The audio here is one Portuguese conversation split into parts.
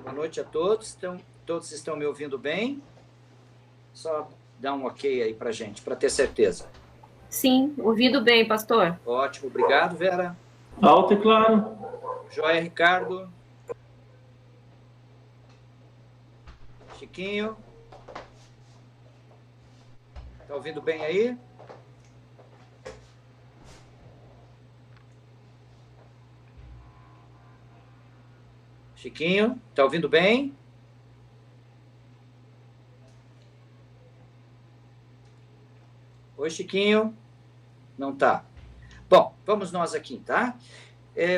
Boa noite a todos. Todos estão me ouvindo bem? Só dá um ok aí para gente, para ter certeza. Sim, ouvido bem, pastor. Ótimo, obrigado, Vera. Alto e claro. Joia, Ricardo. Chiquinho. Tá ouvindo bem aí? Chiquinho, tá ouvindo bem? Oi, Chiquinho. Não tá. Bom, vamos nós aqui, tá?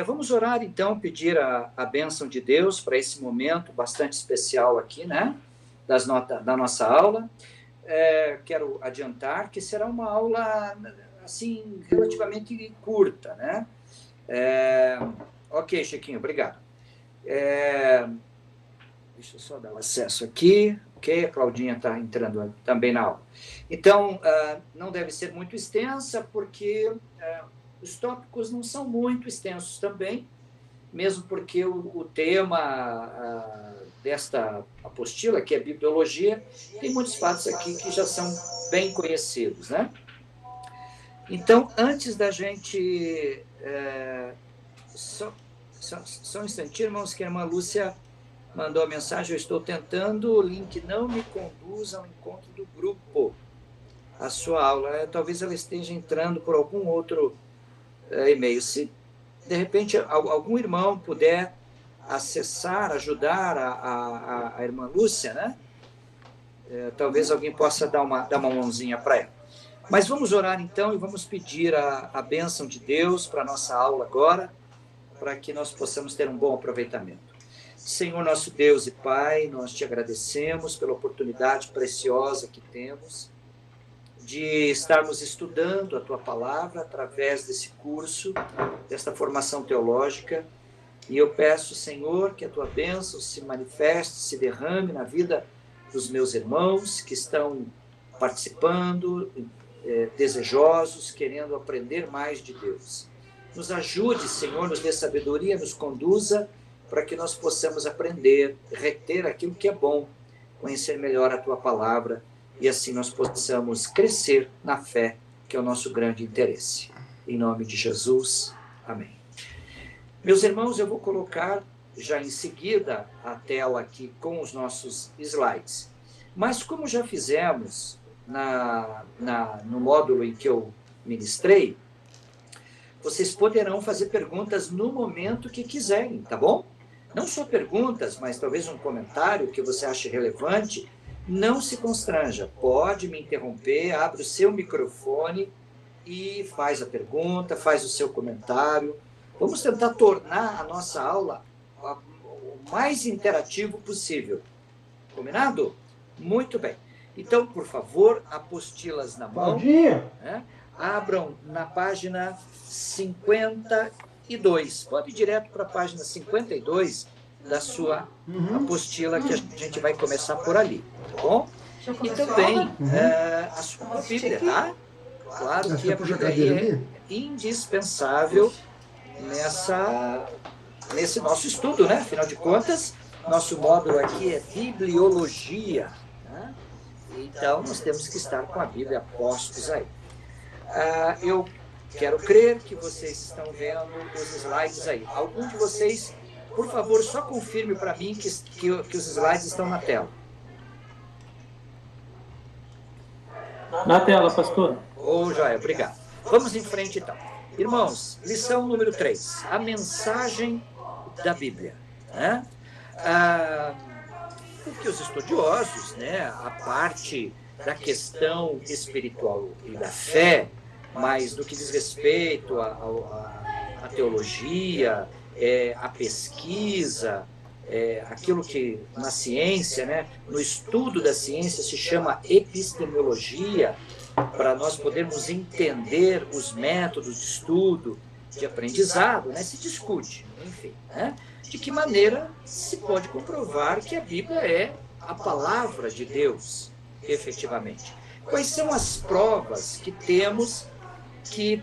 Vamos orar, então, pedir a bênção de Deus para esse momento bastante especial aqui, né? Da nossa aula. Quero adiantar que será uma aula, assim, relativamente curta, né? Ok, Chiquinho, obrigado. Deixa eu só dar o acesso aqui. Ok, a Claudinha está entrando também na aula. Então, não deve ser muito extensa, porque os tópicos não são muito extensos também, mesmo porque o tema desta apostila, que é Bibliologia, tem muitos fatos aqui que já são bem conhecidos, né? Então, antes da gente... Só um instantinho, irmãos, que a irmã Lúcia mandou a mensagem: eu estou tentando, o link não me conduz ao encontro do grupo, a sua aula. Talvez ela esteja entrando por algum outro e-mail. Se, de repente, algum irmão puder acessar, ajudar a irmã Lúcia, né? Talvez alguém possa dar uma mãozinha para ela. Mas vamos orar, então, e vamos pedir a bênção de Deus para a nossa aula agora, para que nós possamos ter um bom aproveitamento. Senhor, nosso Deus e Pai, nós te agradecemos pela oportunidade preciosa que temos de estarmos estudando a Tua Palavra através desse curso, desta formação teológica. E eu peço, Senhor, que a Tua bênção se manifeste, se derrame na vida dos meus irmãos que estão participando, desejosos, querendo aprender mais de Deus. Nos ajude, Senhor, nos dê sabedoria, nos conduza para que nós possamos aprender, reter aquilo que é bom, conhecer melhor a Tua Palavra e assim nós possamos crescer na fé, que é o nosso grande interesse. Em nome de Jesus, amém. Meus irmãos, eu vou colocar já em seguida a tela aqui com os nossos slides. Mas como já fizemos no módulo em que eu ministrei, vocês poderão fazer perguntas no momento que quiserem, tá bom? Não só perguntas, mas talvez um comentário que você ache relevante. Não se constranja, pode me interromper, abre o seu microfone e faz a pergunta, faz o seu comentário. Vamos tentar tornar a nossa aula o mais interativo possível. Combinado? Muito bem. Então, por favor, apostilas na mão. Né? Abram na página 52. Pode ir direto para a página 52 da sua apostila, que a gente vai começar por ali, tá bom? E também a sua Bíblia, tá? Claro que a Bíblia é indispensável nesse nosso estudo, né? Afinal de contas, nosso módulo aqui é Bibliologia, né? Então, nós temos que estar com a Bíblia postos aí. Eu quero crer que vocês estão vendo os slides aí. Algum de vocês, por favor, só confirme para mim que os slides estão na tela. Na tela, pastor. Joia, obrigado. Vamos em frente, então. Irmãos, lição número 3. A mensagem da Bíblia. Né? Porque os estudiosos, né, a parte da questão espiritual e da fé, mas no que diz respeito à teologia, à pesquisa, aquilo que na ciência, né, no estudo da ciência se chama epistemologia, para nós podermos entender os métodos de estudo, de aprendizado, né, se discute, enfim, né, de que maneira se pode comprovar que a Bíblia é a palavra de Deus, efetivamente. Quais são as provas que temos que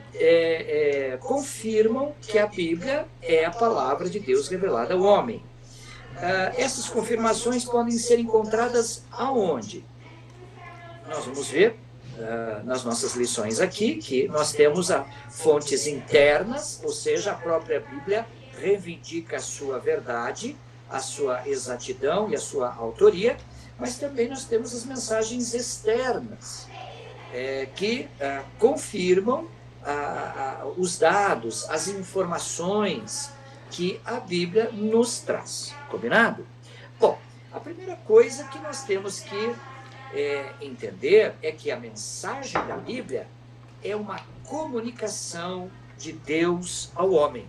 confirmam que a Bíblia é a palavra de Deus revelada ao homem? essas confirmações podem ser encontradas aonde? Nós vamos ver nas nossas lições aqui que nós temos fontes internas, ou seja, a própria Bíblia reivindica a sua verdade, a sua exatidão e a sua autoria, mas também nós temos as mensagens externas, que confirmam os dados, as informações que a Bíblia nos traz. Combinado? Bom, a primeira coisa que nós temos que entender é que a mensagem da Bíblia é uma comunicação de Deus ao homem.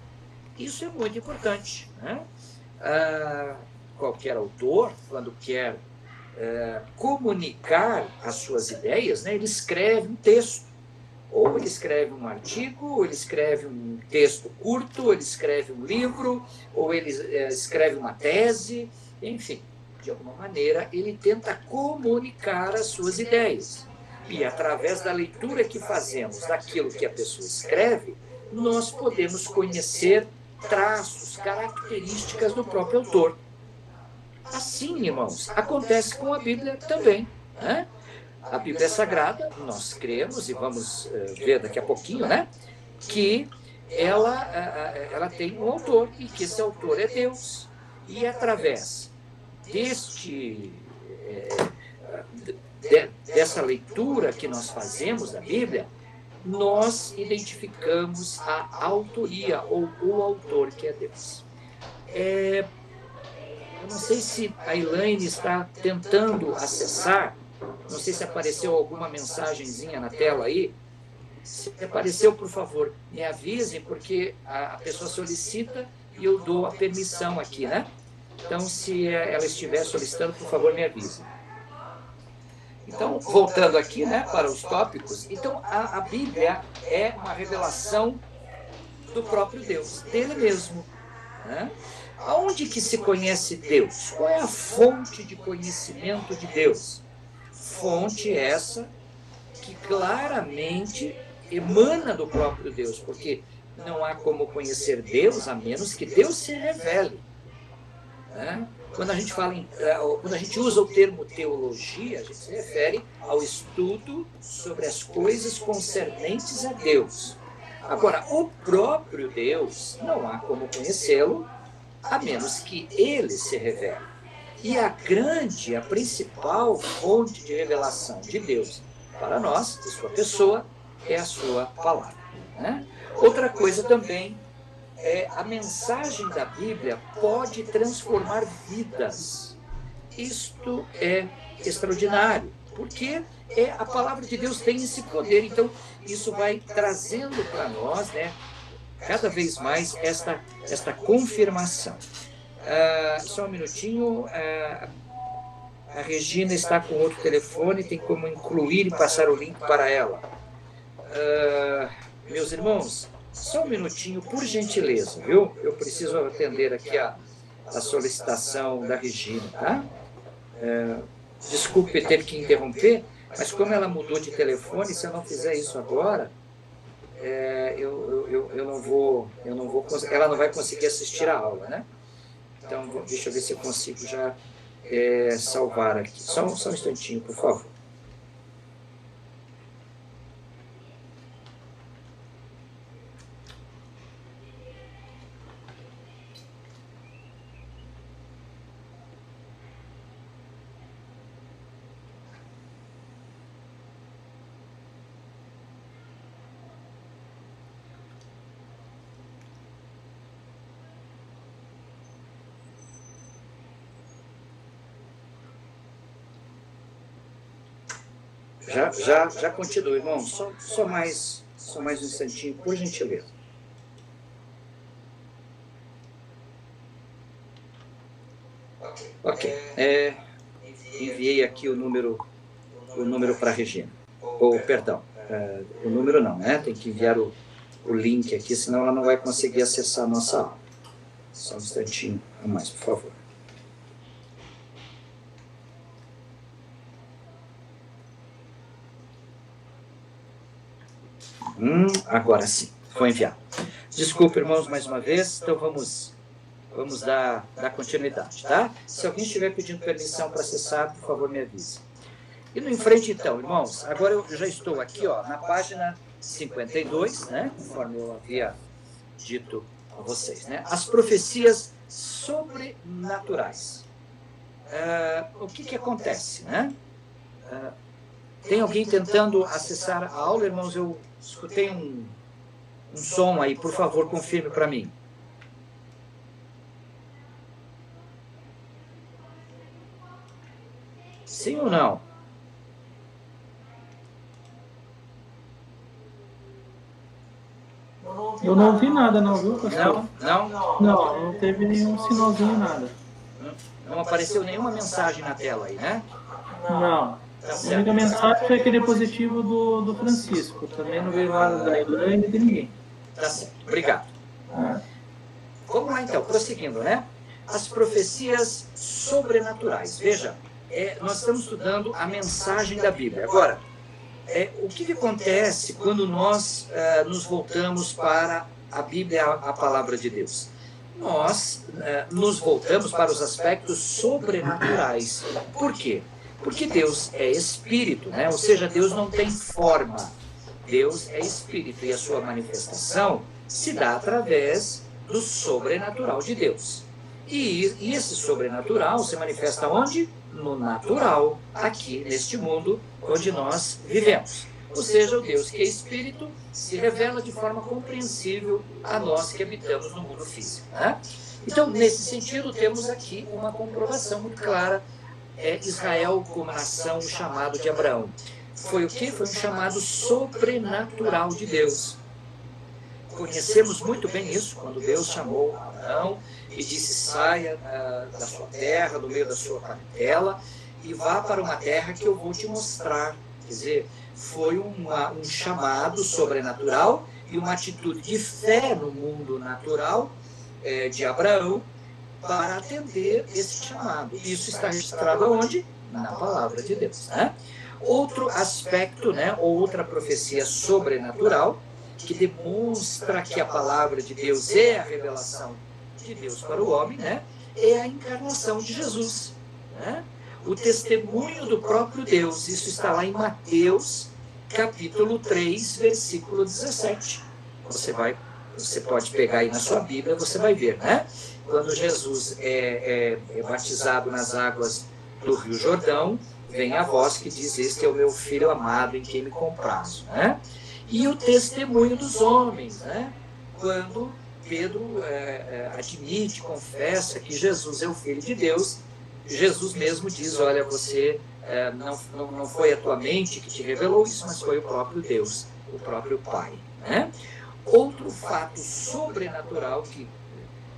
Isso é muito importante, né? Qualquer autor, quando quer comunicar as suas ideias, né, ele escreve um texto, ou ele escreve um artigo, ou ele escreve um texto curto, ou ele escreve um livro, ou ele escreve uma tese, enfim, de alguma maneira ele tenta comunicar as suas ideias. E através da leitura que fazemos daquilo que a pessoa escreve, nós podemos conhecer traços, características do próprio autor. Assim, irmãos, acontece com a Bíblia também, né? A Bíblia é sagrada, nós cremos, e vamos ver daqui a pouquinho, né? Que ela tem um autor, e que esse autor é Deus. E através dessa leitura que nós fazemos da Bíblia, nós identificamos a autoria, ou o autor, que é Deus. Eu não sei se a Elaine está tentando acessar, não sei se apareceu alguma mensagenzinha na tela aí. Se apareceu, por favor, me avise, porque a pessoa solicita e eu dou a permissão aqui, né? Então, se ela estiver solicitando, por favor, me avise. Então, voltando aqui, né, para os tópicos, então a Bíblia é uma revelação do próprio Deus, dele mesmo, né? Aonde que se conhece Deus? Qual é a fonte de conhecimento de Deus? Fonte essa que claramente emana do próprio Deus, porque não há como conhecer Deus a menos que Deus se revele, né? Quando a gente quando a gente usa o termo teologia, a gente se refere ao estudo sobre as coisas concernentes a Deus. Agora, o próprio Deus, não há como conhecê-lo a menos que ele se revele. E a principal fonte de revelação de Deus para nós, de sua pessoa, é a sua palavra, né? Outra coisa também a mensagem da Bíblia pode transformar vidas. Isto é extraordinário, porque a palavra de Deus tem esse poder. Então, isso vai trazendo para nós, né, cada vez mais esta confirmação. Só um minutinho. A Regina está com outro telefone, tem como incluir e passar o link para ela. Meus irmãos, só um minutinho, por gentileza, viu? Eu preciso atender aqui a solicitação da Regina, tá? Desculpe ter que interromper, mas como ela mudou de telefone, se eu não fizer isso agora, eu não vou ela não vai conseguir assistir a aula, né? Então, deixa eu ver se eu consigo já salvar aqui. Só um instantinho, por favor. Já continua, irmão. Só mais um instantinho, por gentileza. Ok. Enviei aqui o número para a Regina. Perdão, o número não, né? Tem que enviar o link aqui, senão ela não vai conseguir acessar a nossa aula. Só um instantinho a mais, por favor. Agora sim, foi enviado. Desculpe, irmãos, mais uma vez. Então, vamos vamos dar continuidade, tá? Se alguém estiver pedindo permissão para acessar, por favor, me avise. Indo em frente, então, irmãos, agora eu já estou aqui, ó, na página 52, né? Conforme eu havia dito a vocês, né? As profecias sobrenaturais. O que acontece, né? Tem alguém tentando acessar a aula, irmãos? Eu escutei um som aí, por favor, confirme para mim. Sim ou não? Eu não ouvi nada, não, viu, pastor? Não? Não teve nenhum sinalzinho, nada. Não apareceu nenhuma mensagem na tela aí, né? Não. Tá A certo. única mensagem foi aquele positivo do Francisco. Também não veio nada da Elaine, de ninguém. Tá certo. Obrigado. Ah, Vamos lá, então, prosseguindo, né? As profecias sobrenaturais. Veja, nós estamos estudando a mensagem da Bíblia. Agora, o que acontece quando nós nos voltamos para a Bíblia, a palavra de Deus? Nós nos voltamos para os aspectos sobrenaturais. Por quê? Porque Deus é espírito, né? Ou seja, Deus não tem forma. Deus é espírito e a sua manifestação se dá através do sobrenatural de Deus. E esse sobrenatural se manifesta onde? No natural, aqui neste mundo onde nós vivemos. Ou seja, o Deus que é espírito se revela de forma compreensível a nós que habitamos no mundo físico, né? Então, nesse sentido, temos aqui uma comprovação muito clara. Israel como nação, o chamado de Abraão. Foi o quê? Foi um chamado sobrenatural de Deus. Conhecemos muito bem isso, quando Deus chamou Abraão e disse: saia da sua terra, do meio da sua parentela, e vá para uma terra que eu vou te mostrar. Quer dizer, foi um chamado sobrenatural e uma atitude de fé no mundo natural de Abraão para atender esse chamado. Isso está registrado onde? Na palavra de Deus, né? Outro aspecto, né, ou outra profecia sobrenatural, que demonstra que a palavra de Deus é a revelação de Deus para o homem, né, é a encarnação de Jesus, né? O testemunho do próprio Deus. Isso está lá em Mateus, capítulo 3, versículo 17. Você pode pegar aí na sua Bíblia, você vai ver, né? Quando Jesus é batizado nas águas do Rio Jordão, vem a voz que diz: este é o meu filho amado em quem me comprazo, né? E o testemunho dos homens, né? Quando Pedro admite, confessa que Jesus é o Filho de Deus, Jesus mesmo diz: olha, você não foi a tua mente que te revelou isso, mas foi o próprio Deus, o próprio Pai, né? Outro fato sobrenatural que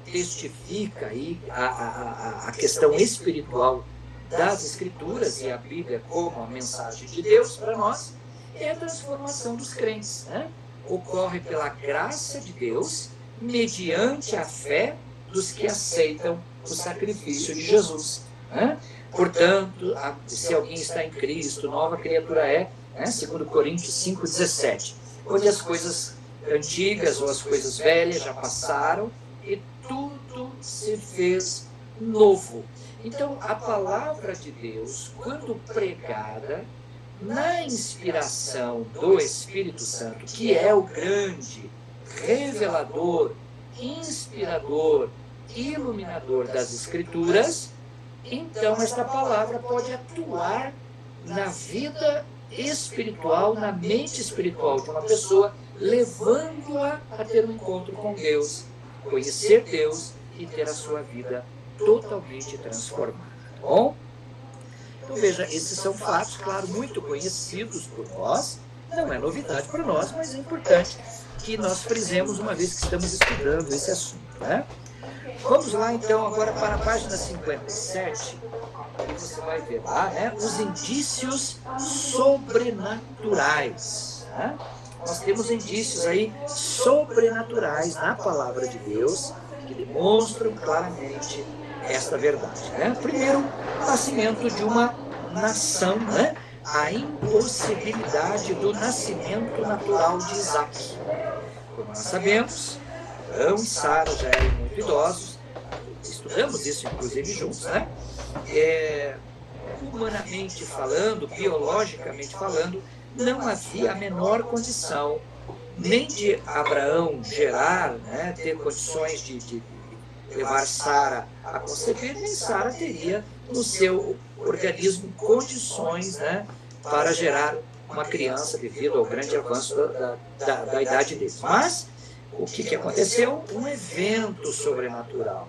testifica aí a questão espiritual das Escrituras e a Bíblia como a mensagem de Deus para nós é a transformação dos crentes, né? Ocorre pela graça de Deus, mediante a fé dos que aceitam o sacrifício de Jesus, né? Portanto, se alguém está em Cristo, nova criatura é, né? 2 Coríntios 5,17, onde as coisas antigas ou as coisas velhas já passaram e tudo se fez novo. Então, a palavra de Deus, quando pregada na inspiração do Espírito Santo, que é o grande revelador, inspirador, iluminador das Escrituras, então esta palavra pode atuar na vida espiritual, na mente espiritual de uma pessoa, levando-a a ter um encontro com Deus, conhecer Deus e ter a sua vida totalmente transformada. Tá bom? Então veja, esses são fatos, claro, muito conhecidos por nós, não é novidade para nós, mas é importante que nós frisemos uma vez que estamos estudando esse assunto, né? Vamos lá então agora para a página 57, e você vai ver lá, né, os indícios sobrenaturais, né? Nós temos indícios aí sobrenaturais na palavra de Deus que demonstram claramente esta verdade, né? Primeiro, o nascimento de uma nação, né? A impossibilidade do nascimento natural de Isaac. Como nós sabemos, Abraão e Sara já eram muito idosos, estudamos isso inclusive juntos, né? Humanamente falando, biologicamente falando, não havia a menor condição nem de Abraão gerar, né, ter condições de levar Sara a conceber, nem Sara teria no seu organismo condições, né, para gerar uma criança devido ao grande avanço da idade deles. Mas o que aconteceu? Um evento sobrenatural.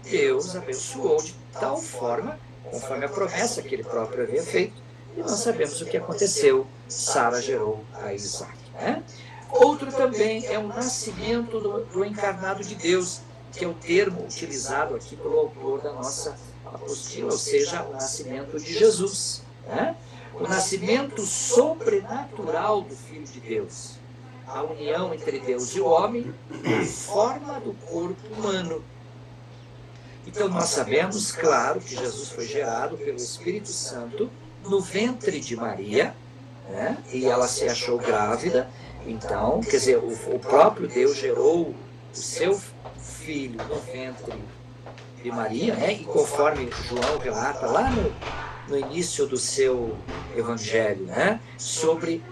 Deus abençoou de tal forma, conforme a promessa que ele próprio havia feito, e nós sabemos o que aconteceu. Sara gerou a Isaac, né? Outro também é o nascimento do encarnado de Deus, que é o termo utilizado aqui pelo autor da nossa apostila, ou seja, o nascimento de Jesus, né? O nascimento sobrenatural do Filho de Deus, a união entre Deus e o homem, na forma do corpo humano. Então nós sabemos, claro, que Jesus foi gerado pelo Espírito Santo no ventre de Maria, né? E ela se achou grávida. Então, quer dizer, o próprio Deus gerou o seu filho no ventre de Maria, né? E conforme João relata lá no início do seu evangelho, né? Sobre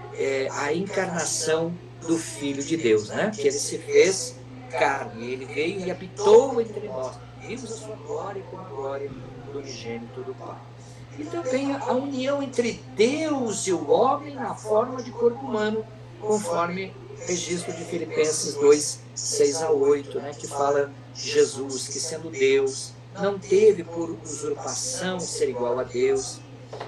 a encarnação do Filho de Deus, né? Que ele se fez carne, ele veio e habitou entre nós. Vimos a sua glória como a glória do unigênito do Pai. E também a união entre Deus e o homem na forma de corpo humano, conforme registro de Filipenses 2, 6-8, né, que fala de Jesus, que sendo Deus, não teve por usurpação ser igual a Deus,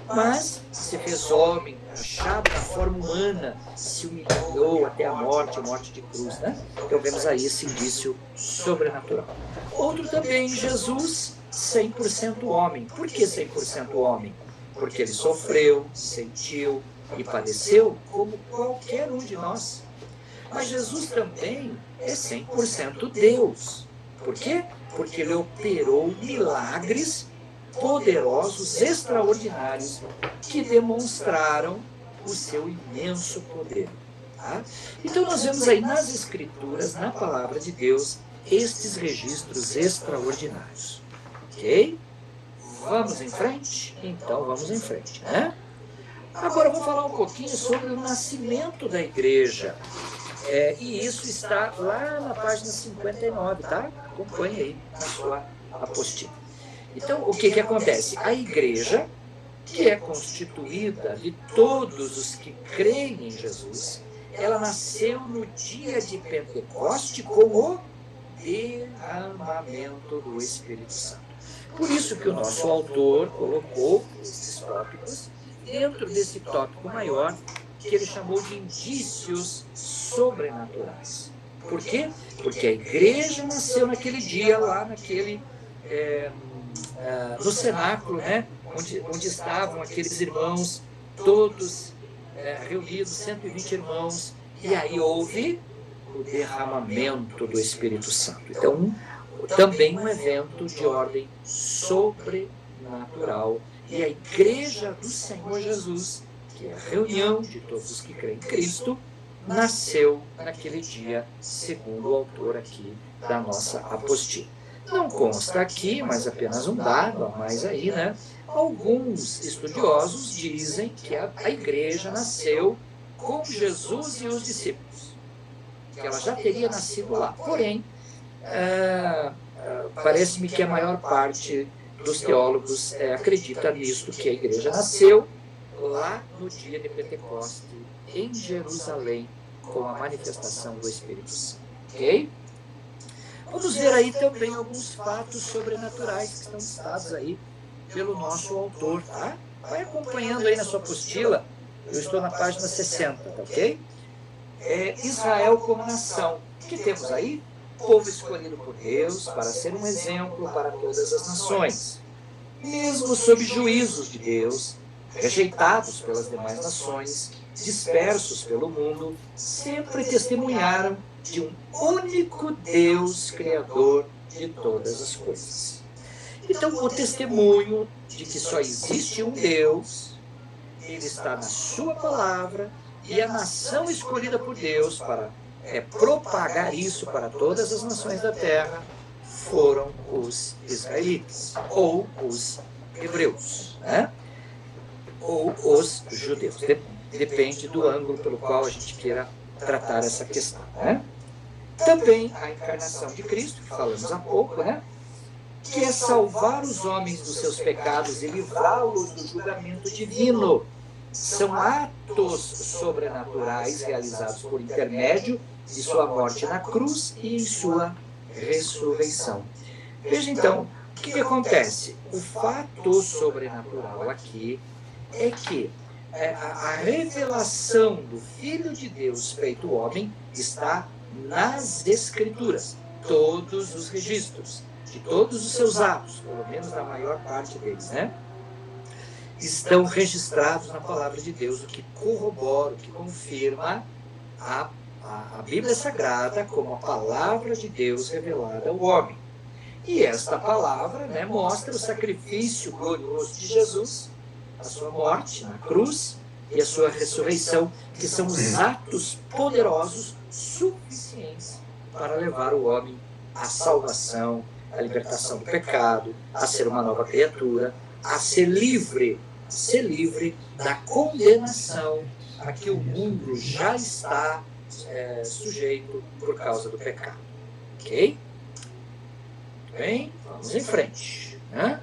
mas se fez homem, achado na forma humana, se humilhou até a morte de cruz, né? Então vemos aí esse indício sobrenatural. Outro também, Jesus, 100% homem. Por que 100% homem? Porque ele sofreu, sentiu e padeceu como qualquer um de nós. Mas Jesus também é 100% Deus. Por quê? Porque ele operou milagres poderosos, extraordinários, que demonstraram o seu imenso poder. Tá? Então nós vemos aí nas Escrituras, na Palavra de Deus, estes registros extraordinários. Ok? Vamos em frente? Então vamos em frente, né? Agora eu vou falar um pouquinho sobre o nascimento da igreja. E isso está lá na página 59, tá? Acompanhe aí na sua apostila. Então, o que acontece? A igreja, que é constituída de todos os que creem em Jesus, ela nasceu no dia de Pentecoste com o derramamento do Espírito Santo. Por isso que o nosso autor colocou esses tópicos dentro desse tópico maior, que ele chamou de indícios sobrenaturais. Por quê? Porque a igreja nasceu naquele dia, lá naquele... no cenáculo, né, onde estavam aqueles irmãos, todos reunidos, 120 irmãos, e aí houve o derramamento do Espírito Santo. Então, também um evento de ordem sobrenatural. E a igreja do Senhor Jesus, que é a reunião de todos os que creem em Cristo, nasceu naquele dia, segundo o autor aqui da nossa apostila. Não consta aqui, mas apenas um dado a mais aí, né? Alguns estudiosos dizem que a igreja nasceu com Jesus e os discípulos, que ela já teria nascido lá. Porém, parece-me que a maior parte dos teólogos acredita nisto, que a igreja nasceu lá no dia de Pentecoste, em Jerusalém, com a manifestação do Espírito Santo. Ok? Vamos ver aí também alguns fatos sobrenaturais que estão listados aí pelo nosso autor, tá? Vai acompanhando aí na sua apostila, eu estou na página 60, tá ok? Israel como nação. O que temos aí? Povo escolhido por Deus para ser um exemplo para todas as nações. Mesmo sob juízos de Deus, rejeitados pelas demais nações, dispersos pelo mundo, sempre testemunharam de um único Deus criador de todas as coisas. Então, o testemunho de que só existe um Deus, ele está na sua palavra, e a nação escolhida por Deus para propagar isso para todas as nações da terra foram os israelitas, ou os hebreus, né? Ou os judeus. Depende do ângulo pelo qual a gente queira tratar essa questão, né? Também a encarnação de Cristo, que falamos há pouco, né? Que é salvar os homens dos seus pecados e livrá-los do julgamento divino. São atos sobrenaturais realizados por intermédio de sua morte na cruz e em sua ressurreição. Veja então, o que acontece? O fato sobrenatural aqui é que a revelação do Filho de Deus feito homem está nas Escrituras, todos os registros de todos os seus atos, pelo menos na maior parte deles, né? Estão registrados na palavra de Deus, o que corrobora, o que confirma a Bíblia Sagrada como a palavra de Deus revelada ao homem. E esta palavra, né, mostra o sacrifício glorioso de Jesus, a sua morte na cruz e a sua ressurreição, que são os atos poderosos suficientes para levar o homem à salvação, à libertação do pecado, a ser uma nova criatura, a ser livre da condenação a que o mundo já está sujeito por causa do pecado. Ok? Bem, vamos em frente, né?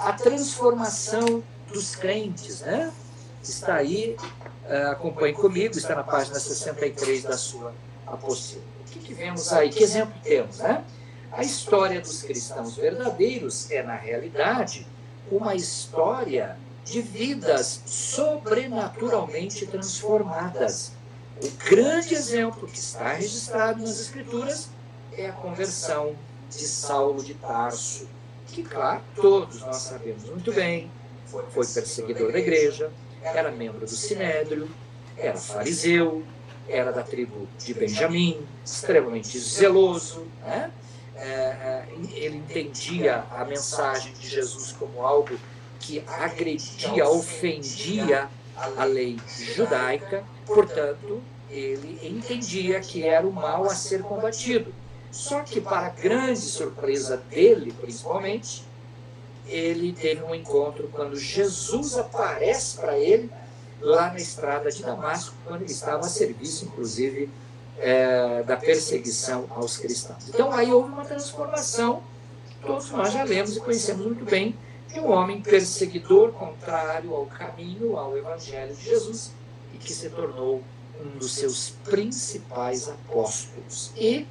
A transformação dos crentes, né? Está aí, acompanhe comigo, está na página 63 da sua apostila. O que vemos aí? Que exemplo temos, né? A história dos cristãos verdadeiros é, na realidade, uma história de vidas sobrenaturalmente transformadas. O grande exemplo que está registrado nas Escrituras é a conversão de Saulo de Tarso, que, claro, todos nós sabemos muito bem, foi perseguidor da igreja, era membro do Sinédrio, era fariseu, era da tribo de Benjamim, extremamente zeloso, né? Ele entendia a mensagem de Jesus como algo que agredia, ofendia a lei judaica, portanto, ele entendia que era o mal a ser combatido. Só que, para grande surpresa dele, principalmente, ele teve um encontro quando Jesus aparece para ele lá na estrada de Damasco, quando ele estava a serviço, inclusive, da perseguição aos cristãos. Então, aí houve uma transformação, todos nós já lemos e conhecemos muito bem, de um homem perseguidor, contrário ao caminho, ao evangelho de Jesus, e que se tornou um dos seus principais apóstolos e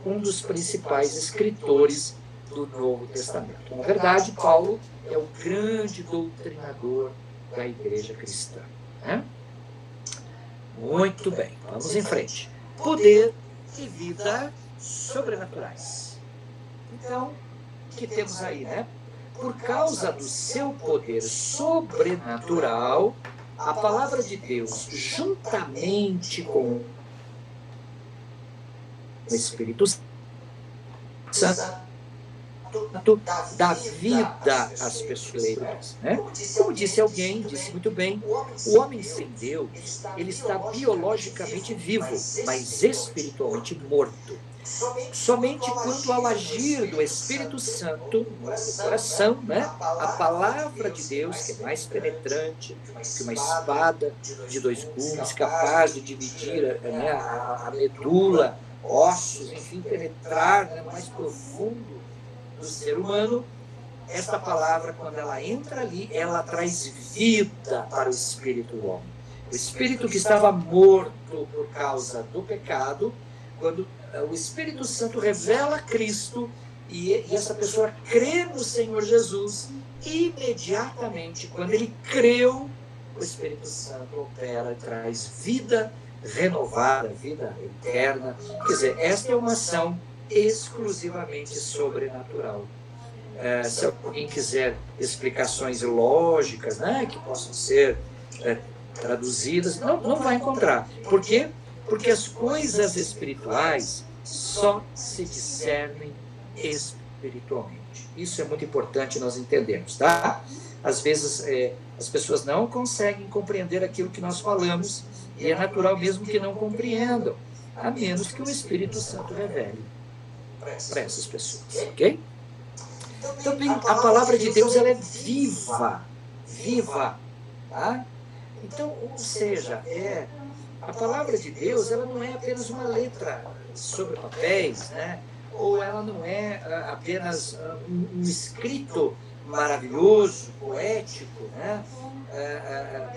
um dos principais escritores do Novo Testamento. Na verdade, Paulo é o grande doutrinador da igreja cristã, né? Muito bem, vamos em frente. Poder e vida sobrenaturais. Então, o que temos aí, né? Por causa do seu poder sobrenatural, a palavra de Deus, juntamente com o Espírito Santo, dá vida às pessoas, né? Como disse alguém, disse muito bem, o homem sem Deus, ele está biologicamente vivo, mas espiritualmente morto. Somente quando ao agir do Espírito Santo no nosso coração, né, a palavra de Deus, que é mais penetrante que uma espada de dois gumes, capaz de dividir, né, a medula, ossos, enfim, penetrar, né, mais profundo do ser humano, esta palavra, quando ela entra ali, ela traz vida para o espírito do homem. O espírito que estava morto por causa do pecado, quando o Espírito Santo revela Cristo e essa pessoa crê no Senhor Jesus, imediatamente, quando ele creu, o Espírito Santo opera e traz vida renovada, vida eterna. Quer dizer, esta é uma ação exclusivamente sobrenatural. Se alguém quiser explicações lógicas, né, que possam ser traduzidas, não vai encontrar. Por quê? Porque as coisas espirituais só se discernem espiritualmente. Isso é muito importante nós entendermos, tá? Às vezes as pessoas não conseguem compreender aquilo que nós falamos, e é natural mesmo que não compreendam, a menos que o Espírito Santo revele. para essas pessoas, ok? Também a palavra de Deus, ela é viva, tá? Então, ou seja, a palavra de Deus, ela não é apenas uma letra sobre papéis, né? Ou ela não é apenas um escrito maravilhoso, poético, né?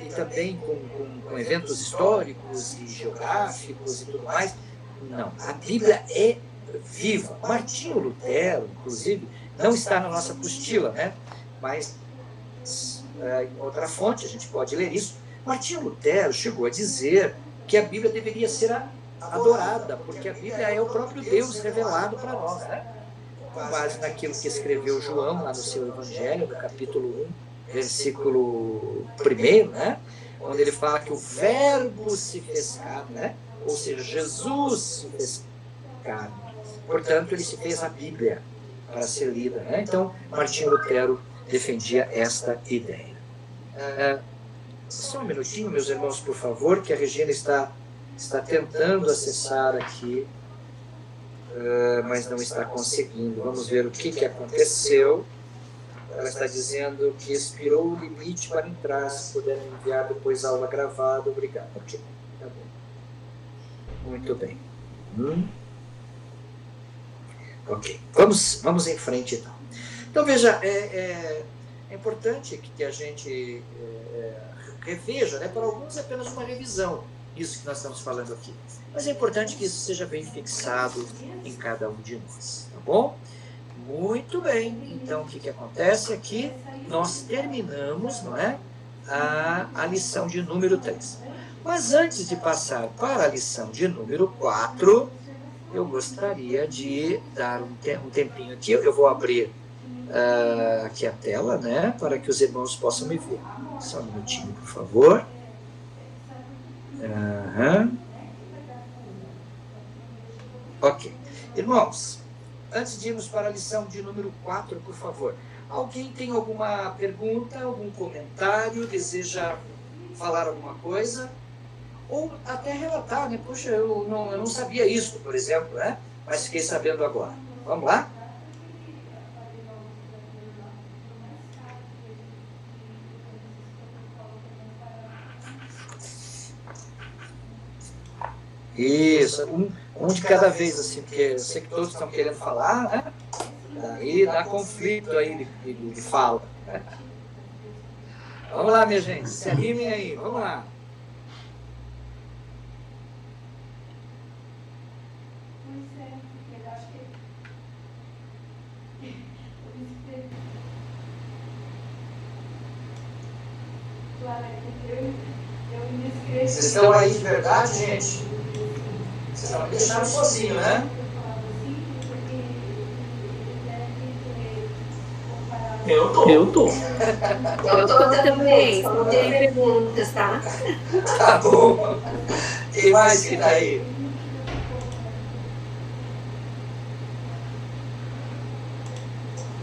E também com eventos históricos e geográficos e tudo mais. Não, a Bíblia é viva. Martinho Lutero, inclusive, não está na nossa apostila, né? Mas em outra fonte a gente pode ler isso. Martinho Lutero chegou a dizer que a Bíblia deveria ser adorada, porque a Bíblia é o próprio Deus revelado para nós, né? Com base naquilo que escreveu João lá no seu Evangelho, no capítulo 1, versículo 1, né? Onde ele fala que o Verbo se fez carne, né? Ou seja, Jesus se fez carne. Portanto, ele se fez a Bíblia para ser lida, né? Então, Martinho Lutero defendia esta ideia. Só um minutinho, meus irmãos, por favor, que a Regina está tentando acessar aqui, mas não está conseguindo. Vamos ver o que aconteceu. Ela está dizendo que expirou o limite para entrar. Se puder enviar depois a aula gravada, obrigado. Ok, tá bom. Muito bem. Ok, vamos em frente então. Então, veja, é importante que a gente reveja, né? Para alguns é apenas uma revisão, isso que nós estamos falando aqui. Mas é importante que isso seja bem fixado em cada um de nós, tá bom? Muito bem, então o que acontece aqui? Nós terminamos, não é? A lição de número 3. Mas antes de passar para a lição de número 4, eu gostaria de dar um tempinho aqui. Eu vou abrir aqui a tela, né? Para que os irmãos possam me ver. Só um minutinho, por favor. Ok. Irmãos, antes de irmos para a lição de número 4, por favor, alguém tem alguma pergunta, algum comentário, deseja falar alguma coisa? Ou até relatar, né? Poxa, eu não sabia isso, por exemplo, né? Mas fiquei sabendo agora. Vamos lá? Isso, um de cada vez, assim, porque eu sei que todos estão querendo falar, né? Aí dá conflito aí de fala. Vamos lá, minha gente, se animem aí, vamos lá. Vocês estão aí de verdade, gente? Vocês não me deixaram sozinho, né? Eu tô. Eu tô também. Não tem perguntas, tá? Tá bom. Quem mais que tá aí?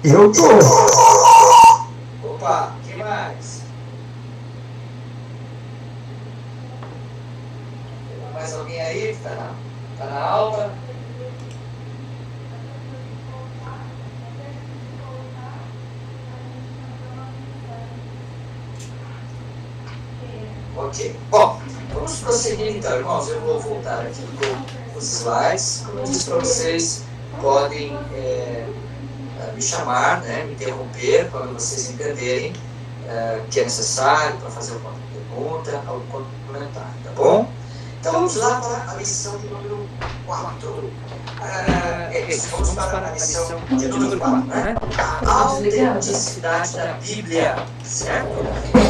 Eu tô. Opa, quem mais? Tem mais alguém aí que tá na aula? Ok. Bom, vamos prosseguir então, irmãos. Eu vou voltar aqui com os slides. Como eu disse para vocês, podem me chamar, né, me interromper quando vocês entenderem que é necessário para fazer alguma pergunta, algum comentário, tá bom? Então vamos lá para a lição de número 4. Vamos para a lição de número 4, né? A autenticidade da Bíblia, certo?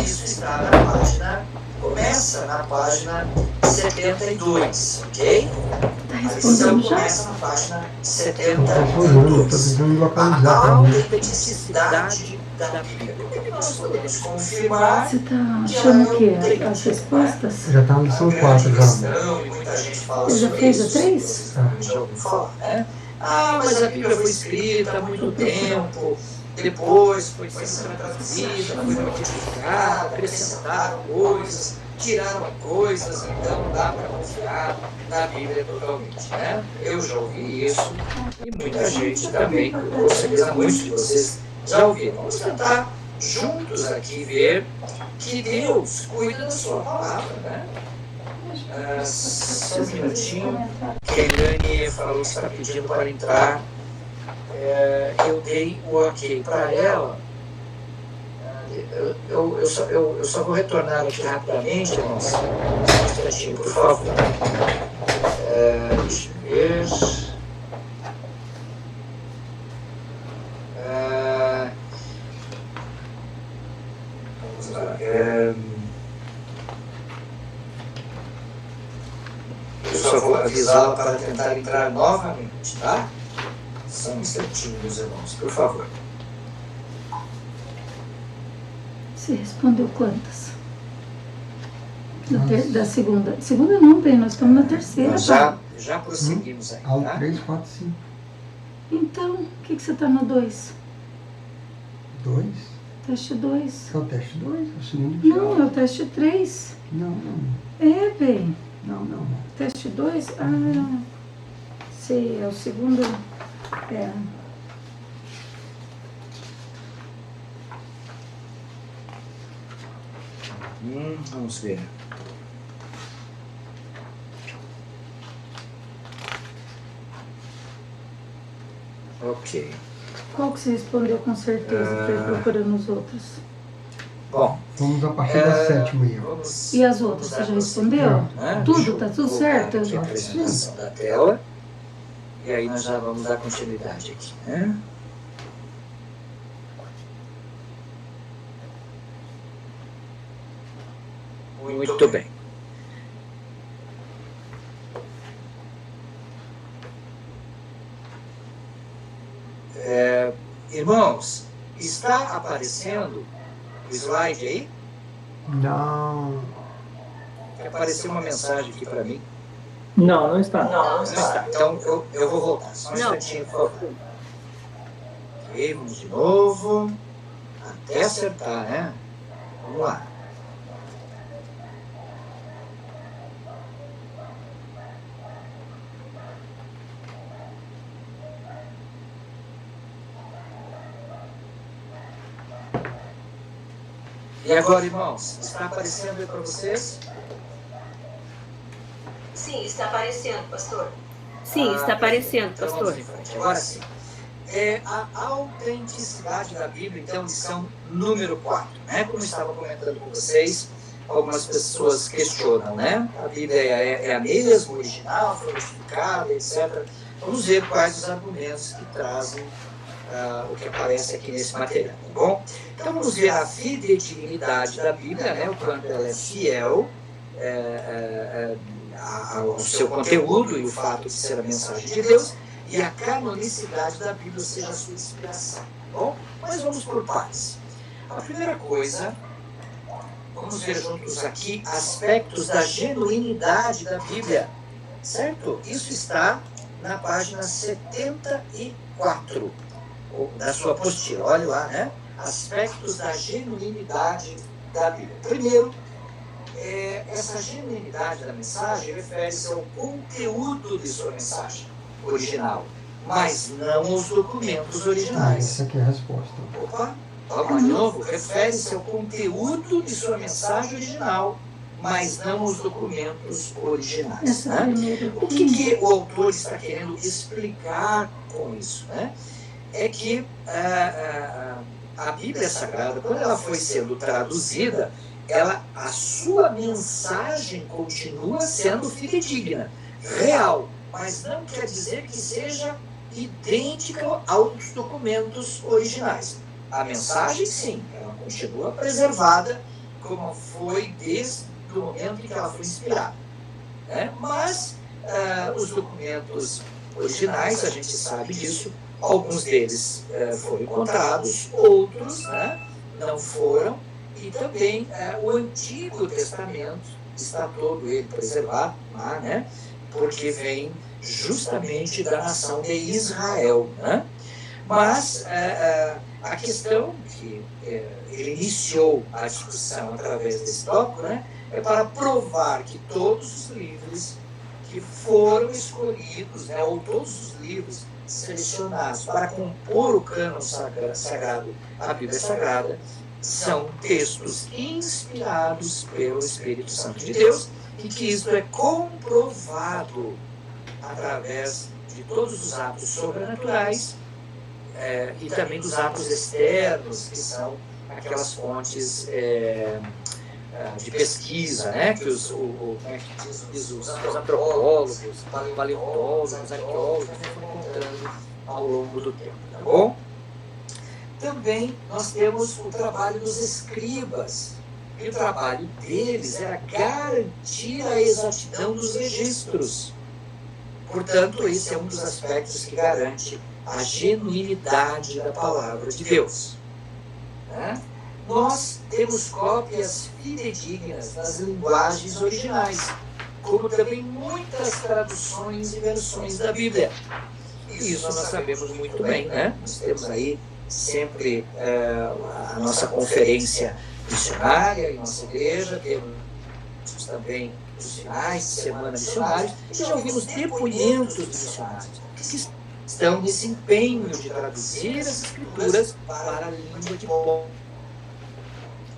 Isso está na página, começa na página 72, ok? A lição começa na página 72. A autenticidade da Bíblia. O que nós podemos confirmar? Você está achando o quê? As respostas? Já está na lição 4 já. Você já fez a 3? Já ouviu falar, né? Mas a Bíblia foi escrita há muito tempo, depois foi sendo traduzida, foi modificada, acrescentaram coisas. tiraram coisas, então não dá para confiar na Bíblia totalmente, né? Eu já ouvi isso e muita gente também, com certeza muitos de vocês já ouviram. Vamos tentar juntos aqui ver que Deus cuida da sua palavra, né? Só um minutinho, que a Irane falou que está pedindo para entrar. Eu dei o ok para ela. Eu só vou retornar aqui rapidamente, irmãos. Só um instantinho, por favor. Deixa eu ver. Vamos lá. Eu só vou avisá-la para tentar entrar novamente, tá? Só um instantinho, meus irmãos, por favor. Você respondeu quantas? Da segunda. Segunda não, bem, nós estamos na terceira. Nós já prosseguimos aí, Aula tá? 3, 4, 5. Então, o que você está no 2? 2? Teste 2. É o teste 2, é o segundo dia. Não, é o teste 3. Não. É, bem. Não. Teste 2? Ah, sei, é o segundo. É. Vamos ver. Ok. Qual que você respondeu com certeza para ir procurando os outros? Bom, Vamos a partir da sétima aí. vamos... E as outras, você já respondeu? né? Tudo, Deixa eu tá tudo voltar certo? aqui a apresentação da tela. E aí nós já vamos dar continuidade aqui, né? Muito bem. Irmãos, está aparecendo o slide aí? Não. Apareceu uma mensagem aqui para mim. Não está. Não está. Então eu vou voltar. Só um instantinho, por favor. Ok, vamos de novo. Até acertar, né? Vamos lá. E agora, irmãos, está aparecendo aí para vocês? Sim, está aparecendo, pastor. Sim, está aparecendo, Então pastor. vamos em frente. Agora sim. A autenticidade da Bíblia, então, lição número 4. Né? Como eu estava comentando com vocês, algumas pessoas questionam, né? A Bíblia é a mesma, original, foi modificada, etc. Vamos ver quais os argumentos que trazem o que aparece aqui nesse material, tá bom? Então vamos ver a fidedignidade da Bíblia, né? O quanto ela é fiel ao seu conteúdo e o fato de ser a mensagem de Deus, e a canonicidade da Bíblia, ou seja, a sua inspiração, tá bom? Mas vamos por partes. A primeira coisa, vamos ver juntos aqui aspectos da genuinidade da Bíblia, certo? Isso está na página 74 da sua apostila, olha lá, né? Aspectos da genuinidade da Bíblia. Primeiro, essa genuinidade da mensagem refere-se ao conteúdo de sua mensagem original, mas não aos documentos originais. Essa aqui é a resposta. Opa, vamos lá de novo. Refere-se ao conteúdo de sua mensagem original, mas não aos documentos originais. Essa Né? primeira. O que o autor está querendo explicar com isso? Né? É que a Bíblia Sagrada, quando ela foi sendo traduzida, a sua mensagem continua sendo fidedigna, real, mas não quer dizer que seja idêntica aos documentos originais. A mensagem, sim, ela continua preservada como foi desde o momento em que ela foi inspirada. Né? Mas os documentos originais, a gente sabe disso, alguns deles foram encontrados, outros não foram, e também o Antigo Testamento está todo ele preservado lá, né? Porque vem justamente da nação de Israel. Né? Mas a questão que ele iniciou a discussão através desse tópico, né, é para provar que todos os livros que foram escolhidos, né, ou todos os livros selecionados para compor o cânon sagrado, a Bíblia Sagrada, são textos inspirados pelo Espírito Santo de Deus e que isto é comprovado através de todos os atos sobrenaturais e também dos atos externos, que são aquelas fontes de pesquisa, né, que os antropólogos, paleontólogos, arqueólogos foram encontrando ao longo do tempo, tá bom? Também nós temos o trabalho dos escribas, e o trabalho deles era garantir a exatidão dos registros. Portanto, esse é um dos aspectos que garante a genuinidade da palavra de Deus. Né? Nós temos cópias fidedignas das linguagens originais, como também muitas traduções e versões da Bíblia. Isso nós sabemos muito bem, né? Nós temos aí sempre a nossa conferência missionária em nossa igreja, temos também os finais de semana missionários, e já ouvimos depoimentos de missionários que estão nesse empenho de traduzir as escrituras para a língua de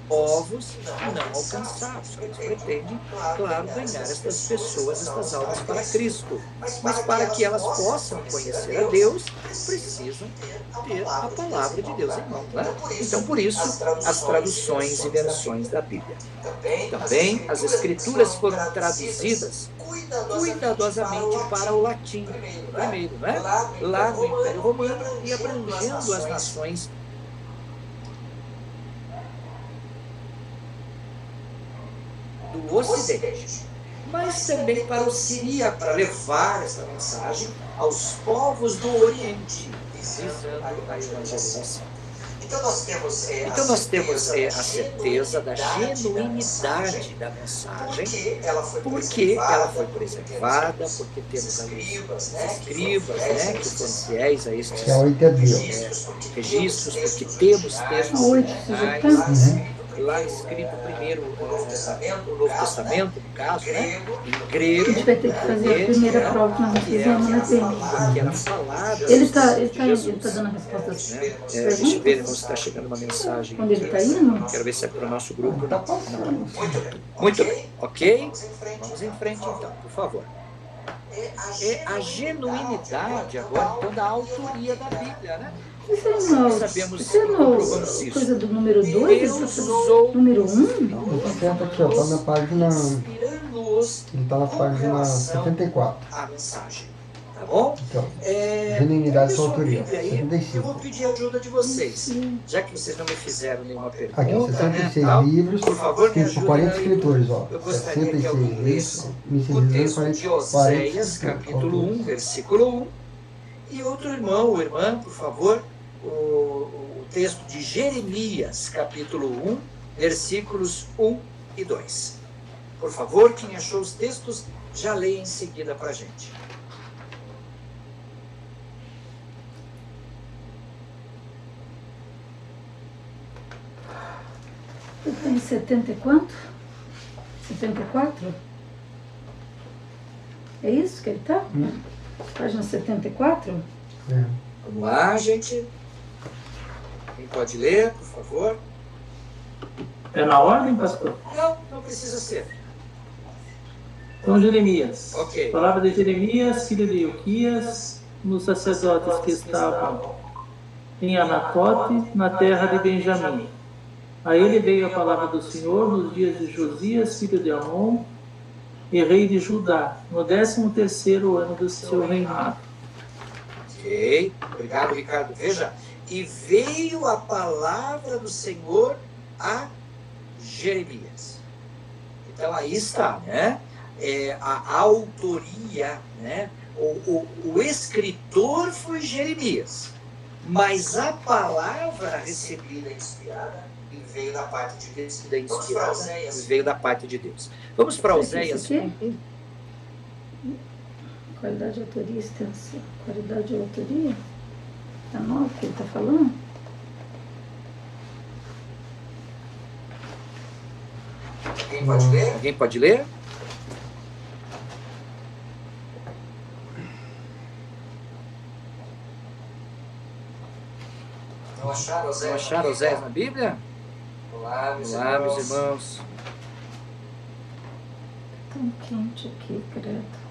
povos não alcançados. Eles pretendem, claro, ganhar estas pessoas, estas almas para Cristo. Mas para que elas possam conhecer a Deus, precisam ter a palavra de Deus em mão. Né? Então, por isso, as traduções e versões da Bíblia. Também as Escrituras foram traduzidas cuidadosamente para o latim, primeiro, né? Lá no Império Romano, e abrangendo as nações do Ocidente, mas também para o siríaco, para levar essa mensagem aos povos do Oriente, visando a evangelização. Então nós temos a certeza da genuinidade da mensagem, porque ela foi preservada, porque temos ali os escribas, né, que foram fiéis a estes registros, porque temos textos originais, lá escrito primeiro o Novo Testamento, no caso, né, em grego. A gente vai ter que fazer a primeira prova que nós fizemos, né, Pedro? Que era falada. Ele está dando a resposta às perguntas? Deixa eu ver, irmão, se está chegando uma mensagem. Quando ele está indo? Quero ver se é para o nosso grupo. Não. Muito bem, ok? Vamos em frente então, por favor. É a genuinidade agora, então, da autoria da Bíblia, né? Isso é coisa do número 2? Número 1? Não, tá certo aqui, ó. Tá na página. Ele tá na página 74. A mensagem, tá bom? Então, genuinidade da autoria. Eu 75. vou pedir a ajuda de vocês, já que vocês não me fizeram nenhuma pergunta. Aqui, ó, 66 né, livros, por favor, me escritos por 40 ajudem. escritores, ó. Eu gostaria que 66 alguém lesse livros, o texto 40, de Oséias, capítulo 1, versículo 1, e outro irmão ou irmã, por favor, o texto de Jeremias, capítulo 1, versículos 1 e 2. Por favor, quem achou os textos, já leia em seguida para a gente. Eu tenho 70 e quanto? 74? É isso que ele está? Página 74? É. Vamos lá, gente. Quem pode ler, por favor? É na ordem, pastor? Não precisa ser. Então, Jeremias. Ok. Palavra de Jeremias, filho de Ilquias, nos sacerdotes que estavam em Anatote, na terra de Benjamim. A ele veio a palavra do Senhor nos dias de Josias, filho de Amon, e rei de Judá, no 13º ano do seu reinado. Ok, obrigado, Ricardo. Veja, e veio a palavra do Senhor a Jeremias. Então aí está, né? A autoria, né? O escritor foi Jeremias, mas a palavra recebida inspirada veio da parte de Deus. Veio da parte de Deus. Vamos para Oséias 1. Qualidade de autoria e extensão. Qualidade de autoria? Está 9 que ele está falando? Alguém pode ler? Não acharam Oséias na Bíblia? Olá, meus irmãos. Tão quente aqui, credo.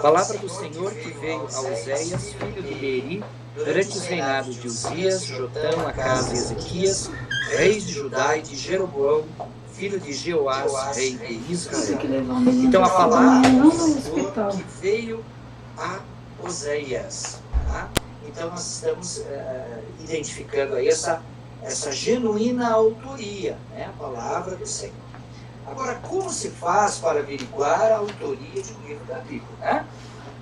Palavra do Senhor que veio a Oséias, filho de Beeri, durante os reinados de Uzias, Jotão, Acaz e Ezequias, reis de Judá, e de Jeroboão, filho de Jeoás, rei de Israel. Então a palavra do Senhor que veio a Oséias. Tá? Então nós estamos identificando aí essa genuína autoria, né? A palavra do Senhor. Agora, como se faz para averiguar a autoria de um livro da Bíblia? Né?